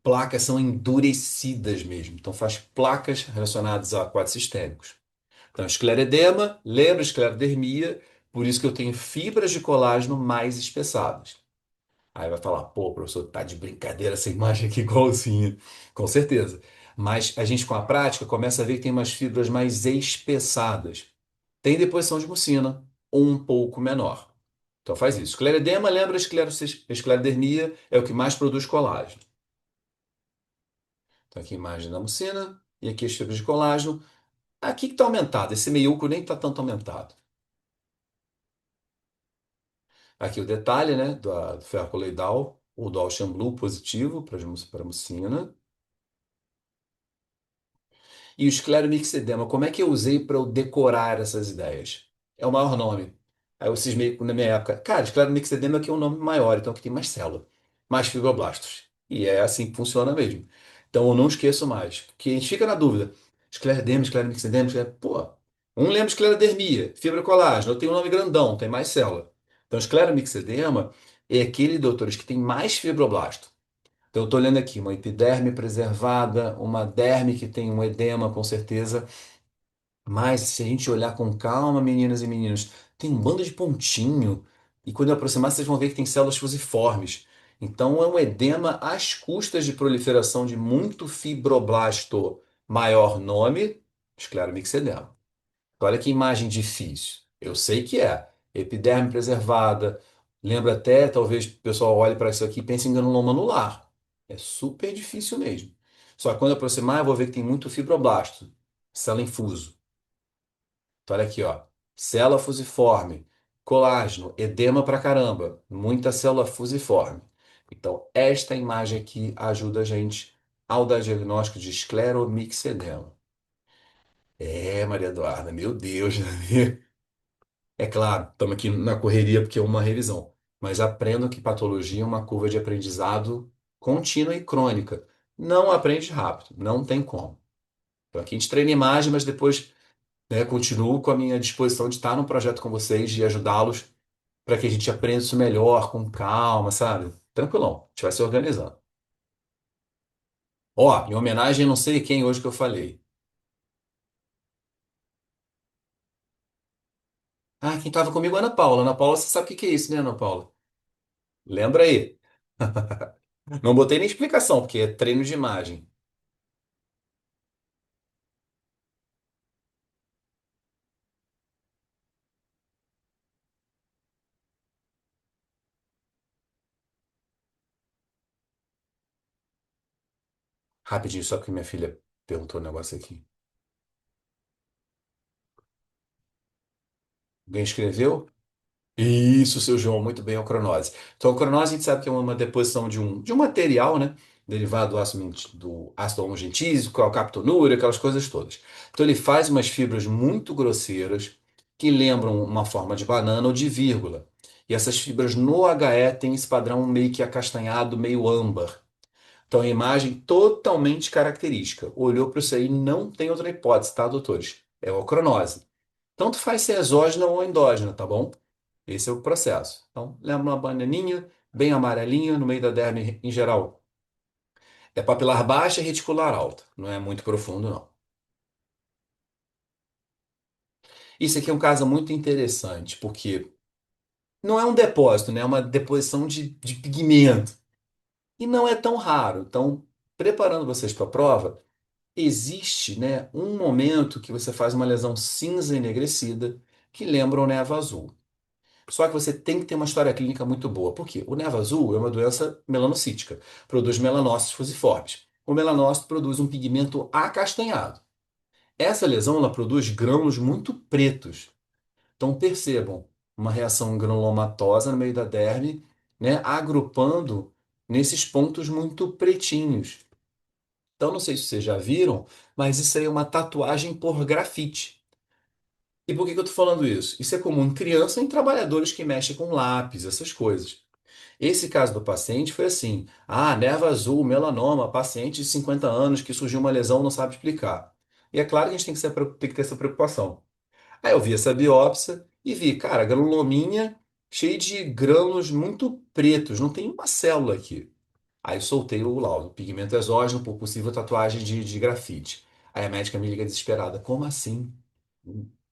placas são endurecidas mesmo. Então, faz placas relacionadas a quadros sistêmicos. Então, escleredema, lembra esclerodermia, por isso que eu tenho fibras de colágeno mais espessadas. Aí vai falar, pô, professor, tá de brincadeira essa imagem aqui igualzinha. Com certeza. Mas a gente, com a prática, começa a ver que tem umas fibras mais espessadas. Tem deposição de mucina, um pouco menor. Então faz isso. Esclerodema lembra esclerodermia, é o que mais produz colágeno. Então aqui a imagem da mucina e aqui as fibras de colágeno. Aqui que está aumentado, esse meiúco nem está tanto aumentado. Aqui o detalhe, né, do ferro coloidal, o Dol Blue positivo para mucina. E o escleromixedema, como é que eu usei para eu decorar essas ideias? É o maior nome. Aí eu cismei na minha época, cara, escleromixedema aqui é um nome maior, então aqui tem mais célula, mais fibroblastos. E é assim que funciona mesmo. Então eu não esqueço mais. Porque a gente fica na dúvida. Esclerodema, escleromixedema, pô, um lembra esclerodermia, fibra colágeno, eu tenho um nome grandão, tem mais célula. Então escleromixedema é aquele, doutores, que tem mais fibroblasto. Então, eu estou olhando aqui uma epiderme preservada, uma derme que tem um edema, com certeza. Mas se a gente olhar com calma, meninas e meninos, tem um bando de pontinho. E quando eu aproximar, vocês vão ver que tem células fusiformes. Então, é um edema às custas de proliferação de muito fibroblasto. Maior nome, escleromixedema. Olha que imagem difícil. Eu sei que é. Epiderme preservada. Lembra até, talvez o pessoal olhe para isso aqui e pense em granuloma anular. É super difícil mesmo. Só que quando eu aproximar, eu vou ver que tem muito fibroblasto, célula em fuso. Então, olha aqui, ó. Célula fusiforme, colágeno, edema pra caramba, muita célula fusiforme. Então, esta imagem aqui ajuda a gente ao dar diagnóstico de escleromixedema. É, Maria Eduarda, meu Deus, né? É claro, estamos aqui na correria porque é uma revisão, mas aprendo que patologia é uma curva de aprendizado contínua e crônica. Não aprende rápido, não tem como. Então aqui a gente treina imagem, mas depois, né, continuo com a minha disposição de estar no projeto com vocês, de ajudá-los para que a gente aprenda isso melhor, com calma, sabe? Tranquilão, a gente vai se organizando. Ó, em homenagem a não sei quem hoje que eu falei. Ah, quem estava comigo é a Ana Paula. Ana Paula, você sabe o que que é isso, né, Ana Paula? Lembra aí? Não botei nem explicação, porque é treino de imagem. Rapidinho, só que minha filha perguntou um negócio aqui. Alguém escreveu? Isso, seu João, muito bem, é o cronose. Então, a cronose a gente sabe que é uma deposição de um material, né? Derivado do ácido homogentísico, alcaptonúria, aquelas coisas todas. Então, ele faz umas fibras muito grosseiras que lembram uma forma de banana ou de vírgula. E essas fibras no HE têm esse padrão meio que acastanhado, meio âmbar. Então, a imagem totalmente característica. Olhou para isso aí, não tem outra hipótese, tá, doutores? É ocronose. Tanto faz se é exógena ou endógena, tá bom? Esse é o processo. Então, lembra uma bananinha, bem amarelinha, no meio da derme em geral. É papilar baixa e reticular alta. Não é muito profundo, não. Isso aqui é um caso muito interessante, porque não é um depósito, né? É uma deposição de pigmento. E não é tão raro. Então, preparando vocês para a prova, existe, né, um momento que você faz uma lesão cinza enegrecida que lembra o névoa azul. Só que você tem que ter uma história clínica muito boa. Por quê? O névoa azul é uma doença melanocítica, produz melanócitos fusiformes. O melanócito produz um pigmento acastanhado. Essa lesão ela produz grânulos muito pretos. Então percebam uma reação granulomatosa no meio da derme, né, agrupando nesses pontos muito pretinhos. Então, não sei se vocês já viram, mas isso aí é uma tatuagem por grafite. E por que que eu estou falando isso? Isso é comum em criança e em trabalhadores que mexem com lápis, essas coisas. Esse caso do paciente foi assim: ah, névoa azul, melanoma, paciente de 50 anos que surgiu uma lesão, não sabe explicar. E é claro que a gente tem que ter essa preocupação. Aí eu vi essa biópsia e vi, cara, granulominha cheia de grânulos muito pretos, não tem uma célula aqui. Aí eu soltei o laudo, pigmento exógeno por possível tatuagem de grafite. Aí a médica me liga desesperada, como assim?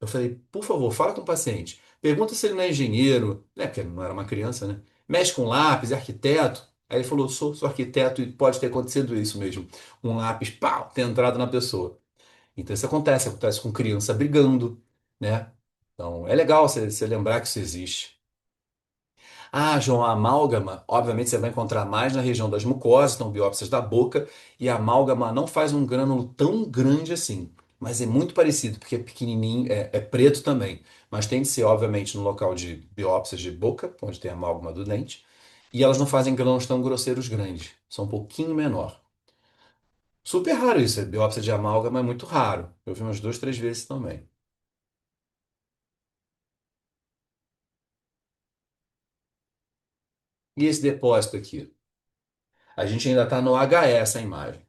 Eu falei, por favor, fala com o paciente. Pergunta se ele não é engenheiro, né? Porque não era uma criança, né? Mexe com lápis, é arquiteto. Aí ele falou, sou arquiteto e pode ter acontecido isso mesmo. Um lápis, pau, ter entrado na pessoa. Então isso acontece com criança brigando, né? Então é legal você lembrar que isso existe. Ah, João, a amálgama, obviamente você vai encontrar mais na região das mucosas, então biópsias da boca, e a amálgama não faz um grânulo tão grande assim. mas é muito parecido, porque é pequenininho, é preto também. Mas tem de ser, obviamente, no local de biópsias de boca, onde tem a amálgama do dente. E elas não fazem grãos tão grosseiros grandes, são um pouquinho menor. Super raro isso, é biópsia de amálgama é muito raro. Eu vi umas duas, três vezes também. E esse depósito aqui? A gente ainda está no HE essa imagem.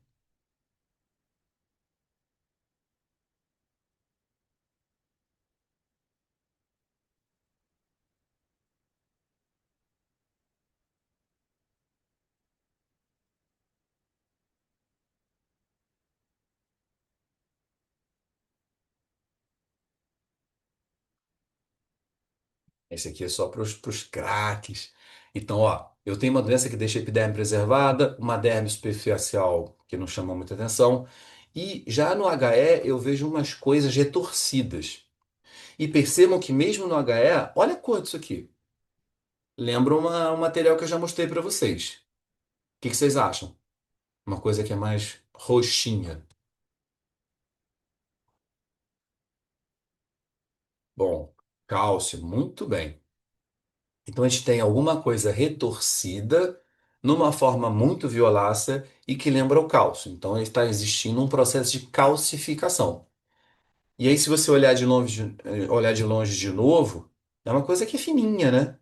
Esse aqui é só para os craques. Então, ó, eu tenho uma doença que deixa a epiderme preservada, uma derme superficial que não chama muita atenção. E já no HE eu vejo umas coisas retorcidas. E percebam que mesmo no HE, olha a cor disso aqui. Lembra um material que eu já mostrei para vocês. O que que vocês acham? Uma coisa que é mais roxinha. Bom, cálcio, muito bem. Então a gente tem alguma coisa retorcida numa forma muito violácea e que lembra o cálcio. Então está existindo um processo de calcificação. E aí, se você olhar de longe de novo, é uma coisa que é fininha, né?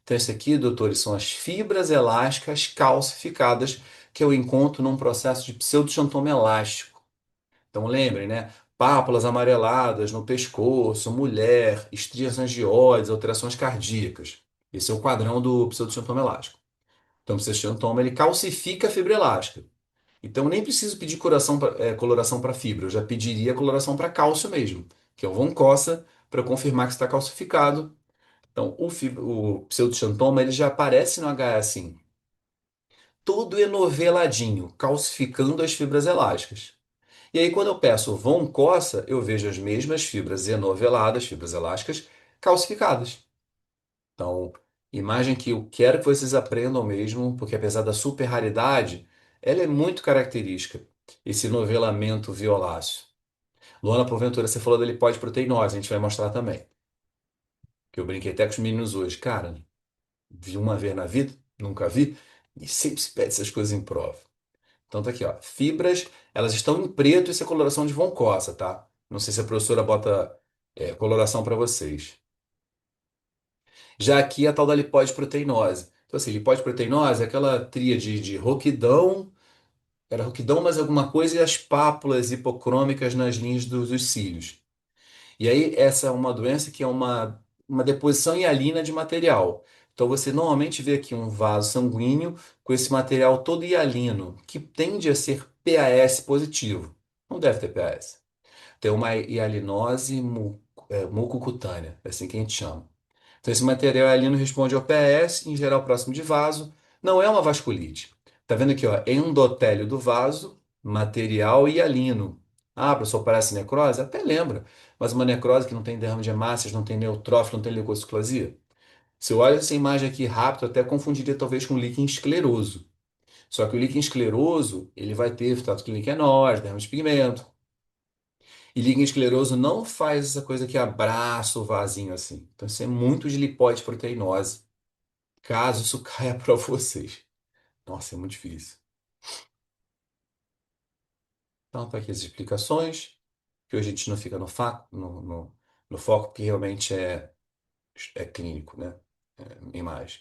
Então, esse aqui, doutores, são as fibras elásticas calcificadas que eu encontro num processo de pseudoxantoma elástico. Então lembrem, né? Pápulas amareladas no pescoço, mulher, estrias angioides, alterações cardíacas. Esse é o quadrão do pseudoxantoma elástico. Então, o pseudoxantoma ele calcifica a fibra elástica. Então, eu nem preciso pedir coloração para fibra, eu já pediria coloração para cálcio mesmo, que é o von Cossa, para confirmar que está calcificado. Então, o pseudoxantoma ele já aparece no HA assim, todo enoveladinho, calcificando as fibras elásticas. E aí, quando eu peço Von Cossa, eu vejo as mesmas fibras enoveladas, fibras elásticas, calcificadas. Então, imagem que eu quero que vocês aprendam mesmo, porque apesar da super raridade, ela é muito característica, esse novelamento violáceo. Luana, porventura, você falou da lipoides-proteinose, a gente vai mostrar também. Que eu brinquei até com os meninos hoje. Cara, vi uma vez na vida, nunca vi, e sempre se pede essas coisas em prova. Então tá aqui, ó. Fibras, elas estão em preto, isso é coloração de Von Cossa, tá? Não sei se a professora bota coloração para vocês. Já aqui é a tal da lipóide-proteinose. Então assim, lipóide-proteinose é aquela tríade de roquidão, era roquidão mais alguma coisa e as pápulas hipocrômicas nas linhas dos cílios. E aí essa é uma doença que é uma deposição hialina de material. Então você normalmente vê aqui um vaso sanguíneo com esse material todo hialino, que tende a ser PAS positivo. Não deve ter PAS. Tem uma hialinose mucocutânea, é assim que a gente chama. Então esse material hialino responde ao PAS, em geral próximo de vaso. Não é uma vasculite. Tá vendo aqui, ó, endotélio do vaso, material hialino. Ah, professor, parece necrose? Até lembra. Mas uma necrose que não tem derrame de hemácias, não tem neutrófilo, não tem leucocitosia. Se eu olho essa imagem aqui rápido, eu até confundiria talvez com líquen escleroso. Só que o líquen escleroso, ele vai ter status clínico enóide, derrame de pigmento. E líquen escleroso não faz essa coisa que abraça o vasinho assim. Então isso é muito de lipóide proteinose. Caso isso caia para vocês. Nossa, é muito difícil. Então tá aqui as explicações, que hoje a gente não fica no foco, porque realmente é clínico, né? É imagem.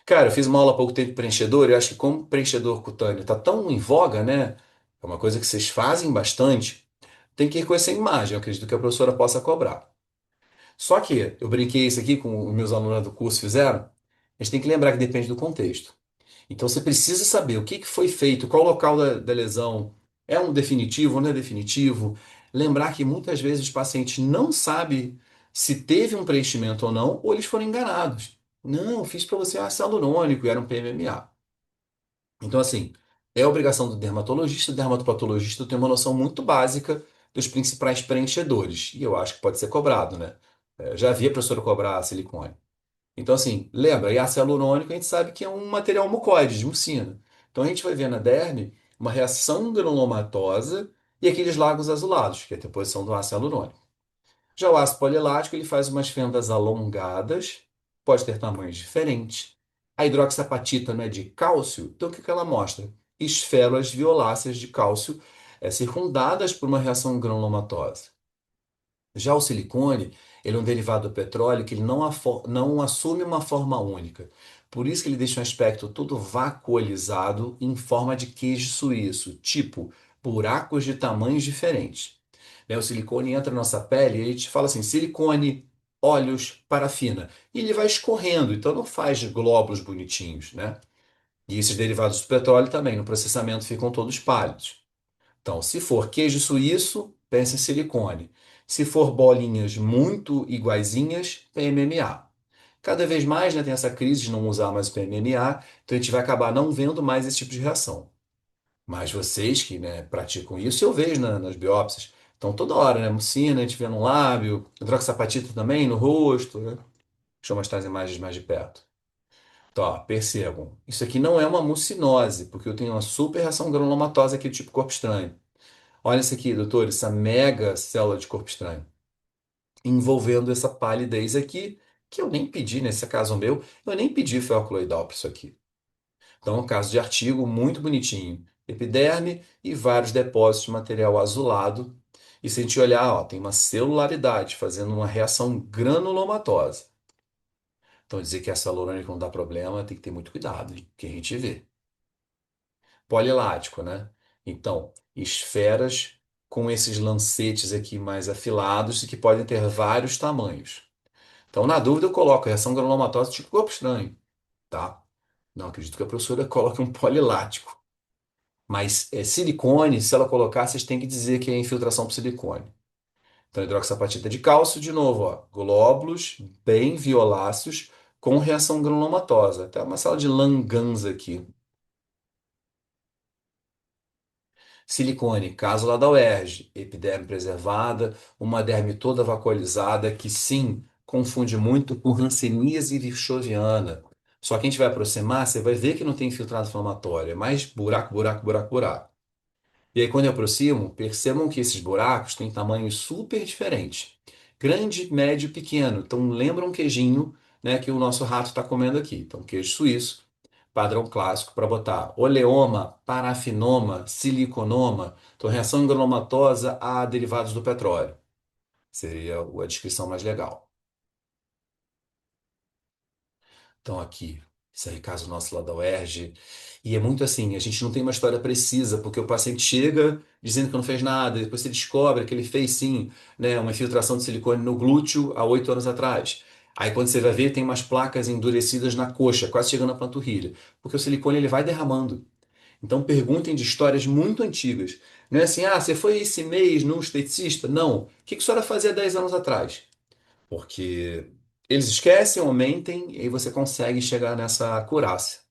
Cara, eu fiz uma aula há pouco tempo de preenchedor, e eu acho que como preenchedor cutâneo tá tão em voga, né? É uma coisa que vocês fazem bastante, tem que ir com essa imagem, eu acredito que a professora possa cobrar. Só que eu brinquei isso aqui com os meus alunos do curso fizeram, a gente tem que lembrar que depende do contexto. Então você precisa saber o que que foi feito, qual o local da lesão, é um definitivo, não é definitivo. Lembrar que muitas vezes os pacientes não sabem se teve um preenchimento ou não, ou eles foram enganados. Não, eu fiz para você ácido hialurônico e era um PMMA. Então, assim, é obrigação do dermatologista, ter uma noção muito básica dos principais preenchedores. E eu acho que pode ser cobrado, né? Já vi a professora cobrar silicone. Então, assim, lembra, e ácido hialurônico a gente sabe que é um material mucoide, de mucina. Então, a gente vai ver na derme uma reação granulomatosa e aqueles lagos azulados, que é a deposição do ácido hialurônico. Já o ácido polilático, ele faz umas fendas alongadas, pode ter tamanhos diferentes. A hidroxiapatita não é de cálcio, então o que que ela mostra? Esferas violáceas de cálcio circundadas por uma reação granulomatosa. Já o silicone, ele é um derivado do petróleo que ele não assume uma forma única. Por isso que ele deixa um aspecto todo vacuolizado em forma de queijo suíço, tipo buracos de tamanhos diferentes. Né, o silicone entra na nossa pele e a gente fala assim, silicone, óleos, parafina. E ele vai escorrendo, então não faz glóbulos bonitinhos, né? E esses derivados do petróleo também, no processamento, ficam todos pálidos. Então, se for queijo suíço, pense em silicone. Se for bolinhas muito iguaizinhas, PMMA. Cada vez mais, né, tem essa crise de não usar mais o PMMA, então a gente vai acabar não vendo mais esse tipo de reação. Mas vocês que, né, praticam isso, eu vejo nas biópsias. Então, toda hora, né, mucina, a gente vê no lábio, hidroxapatita também, no rosto, né? Deixa eu mostrar as imagens mais de perto. Então, ó, percebam, isso aqui não é uma mucinose, porque eu tenho uma super reação granulomatosa aqui do tipo corpo estranho. Olha isso aqui, doutor, essa mega célula de corpo estranho, envolvendo essa palidez aqui, que eu nem pedi, nesse caso meu, eu nem pedi fel coloidal para isso aqui. Então, é um caso de artigo muito bonitinho. Epiderme e vários depósitos de material azulado. E se a gente olhar, ó, tem uma celularidade fazendo uma reação granulomatosa. Então, dizer que essa hialurônica não dá problema, tem que ter muito cuidado, hein, que a gente vê. Polilático, né? Então, esferas com esses lancetes aqui mais afilados e que podem ter vários tamanhos. Então, na dúvida, eu coloco reação granulomatosa tipo corpo estranho, tá? Não acredito que a professora coloque um polilático. Mas silicone, se ela colocar, vocês têm que dizer que é infiltração por silicone. Então, hidroxapatita de cálcio, de novo, ó, glóbulos bem violáceos com reação granulomatosa. Até uma sala de Langerhans aqui. Silicone, caso lá da UERJ, epiderme preservada, uma derme toda vacuolizada, que sim, confunde muito com hanseníase virchoviana. Só que a gente vai aproximar, você vai ver que não tem infiltrado inflamatório, é mais buraco, buraco, buraco, buraco. E aí, quando eu aproximo, percebam que esses buracos têm tamanhos super diferentes. Grande, médio, pequeno. Então, lembra um queijinho, né, que o nosso rato está comendo aqui. Então, queijo suíço, padrão clássico para botar oleoma, parafinoma, siliconoma. Então, reação granulomatosa a derivados do petróleo. Seria a descrição mais legal. Então, aqui, isso aí, caso nosso lá da UERJ. E é muito assim, a gente não tem uma história precisa, porque o paciente chega dizendo que não fez nada, depois você descobre que ele fez sim, né, uma infiltração de silicone no glúteo há 8 anos atrás. Aí quando você vai ver, tem umas placas endurecidas na coxa, quase chegando à panturrilha, porque o silicone ele vai derramando. Então perguntem de histórias muito antigas. Não é assim, ah, você foi esse mês no esteticista? Não. O que que a senhora fazia 10 anos atrás? Porque eles esquecem ou mentem e aí você consegue chegar nessa acurácia.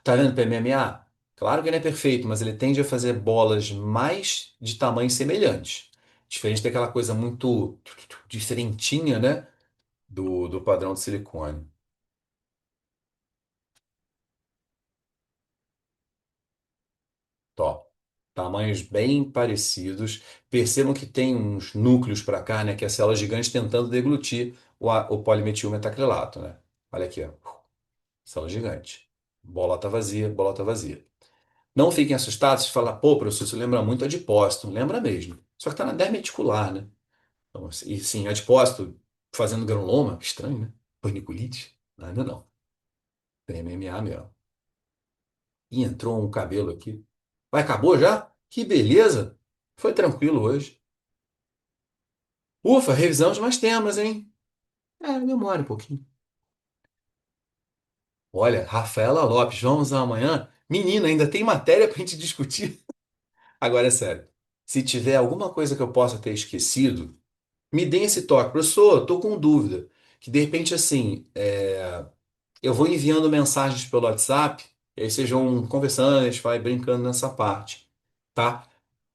Tá vendo o PMMA? Claro que ele é perfeito, mas ele tende a fazer bolas mais de tamanho semelhante. Diferente daquela coisa muito diferentinha, né? Do padrão de silicone. Top. Tamanhos bem parecidos. Percebam que tem uns núcleos para cá, né? Que é a célula gigante tentando deglutir o polimetilmetacrilato, né? Olha aqui, ó. Célula gigante. Bola tá vazia, bola tá vazia. Não fiquem assustados se falar, pô, professor, isso lembra muito adipócito. Lembra mesmo. Só que está na derme reticular, né? Então, e sim, adipócito fazendo granuloma, estranho, né? Paniculite? Ainda não. Tem MMA mesmo. E entrou um cabelo aqui. Vai, acabou já? Que beleza! Foi tranquilo hoje. Ufa, revisamos mais temas, hein? É, demora um pouquinho. Olha, Rafaela Lopes, vamos amanhã? Menina, ainda tem matéria pra gente discutir. Agora é sério. Se tiver alguma coisa que eu possa ter esquecido, me deem esse toque. Professor, estou com dúvida. Que de repente, assim, eu vou enviando mensagens pelo WhatsApp, e aí vocês vão conversando, a gente vai brincando nessa parte, tá?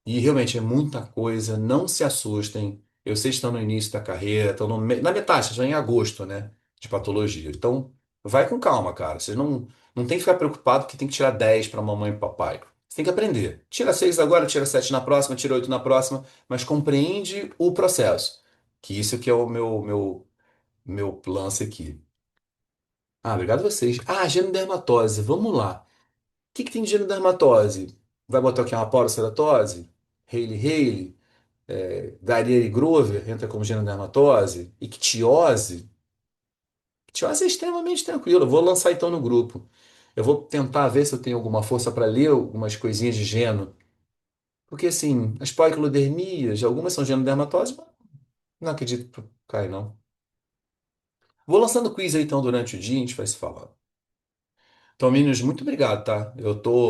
E realmente é muita coisa, não se assustem. Eu sei que estão no início da carreira, estão na metade, já em agosto, né? De patologia. Então, vai com calma, cara. Vocês não tem que ficar preocupado que tem que tirar 10 para mamãe e papai. Você tem que aprender. Tira 6 agora, tira 7 na próxima, tira 8 na próxima, mas compreende o processo. Que isso que é o meu lance aqui. Ah, obrigado a vocês. Ah, genodermatose, vamos lá. O que que tem de genodermatose? Vai botar o que? Uma paroceratose? Hailey-Hailey? Daria-Grover entra como genodermatose? Ictiose? Ictiose é extremamente tranquilo. Eu vou lançar então no grupo. Eu vou tentar ver se eu tenho alguma força para ler algumas coisinhas de geno. Porque, assim, as poiquilodermias, algumas são genodermatose, mas não acredito que cai, não. Vou lançando quiz aí, então, durante o dia, a gente vai se falar. Então, meninos, muito obrigado, tá? Eu tô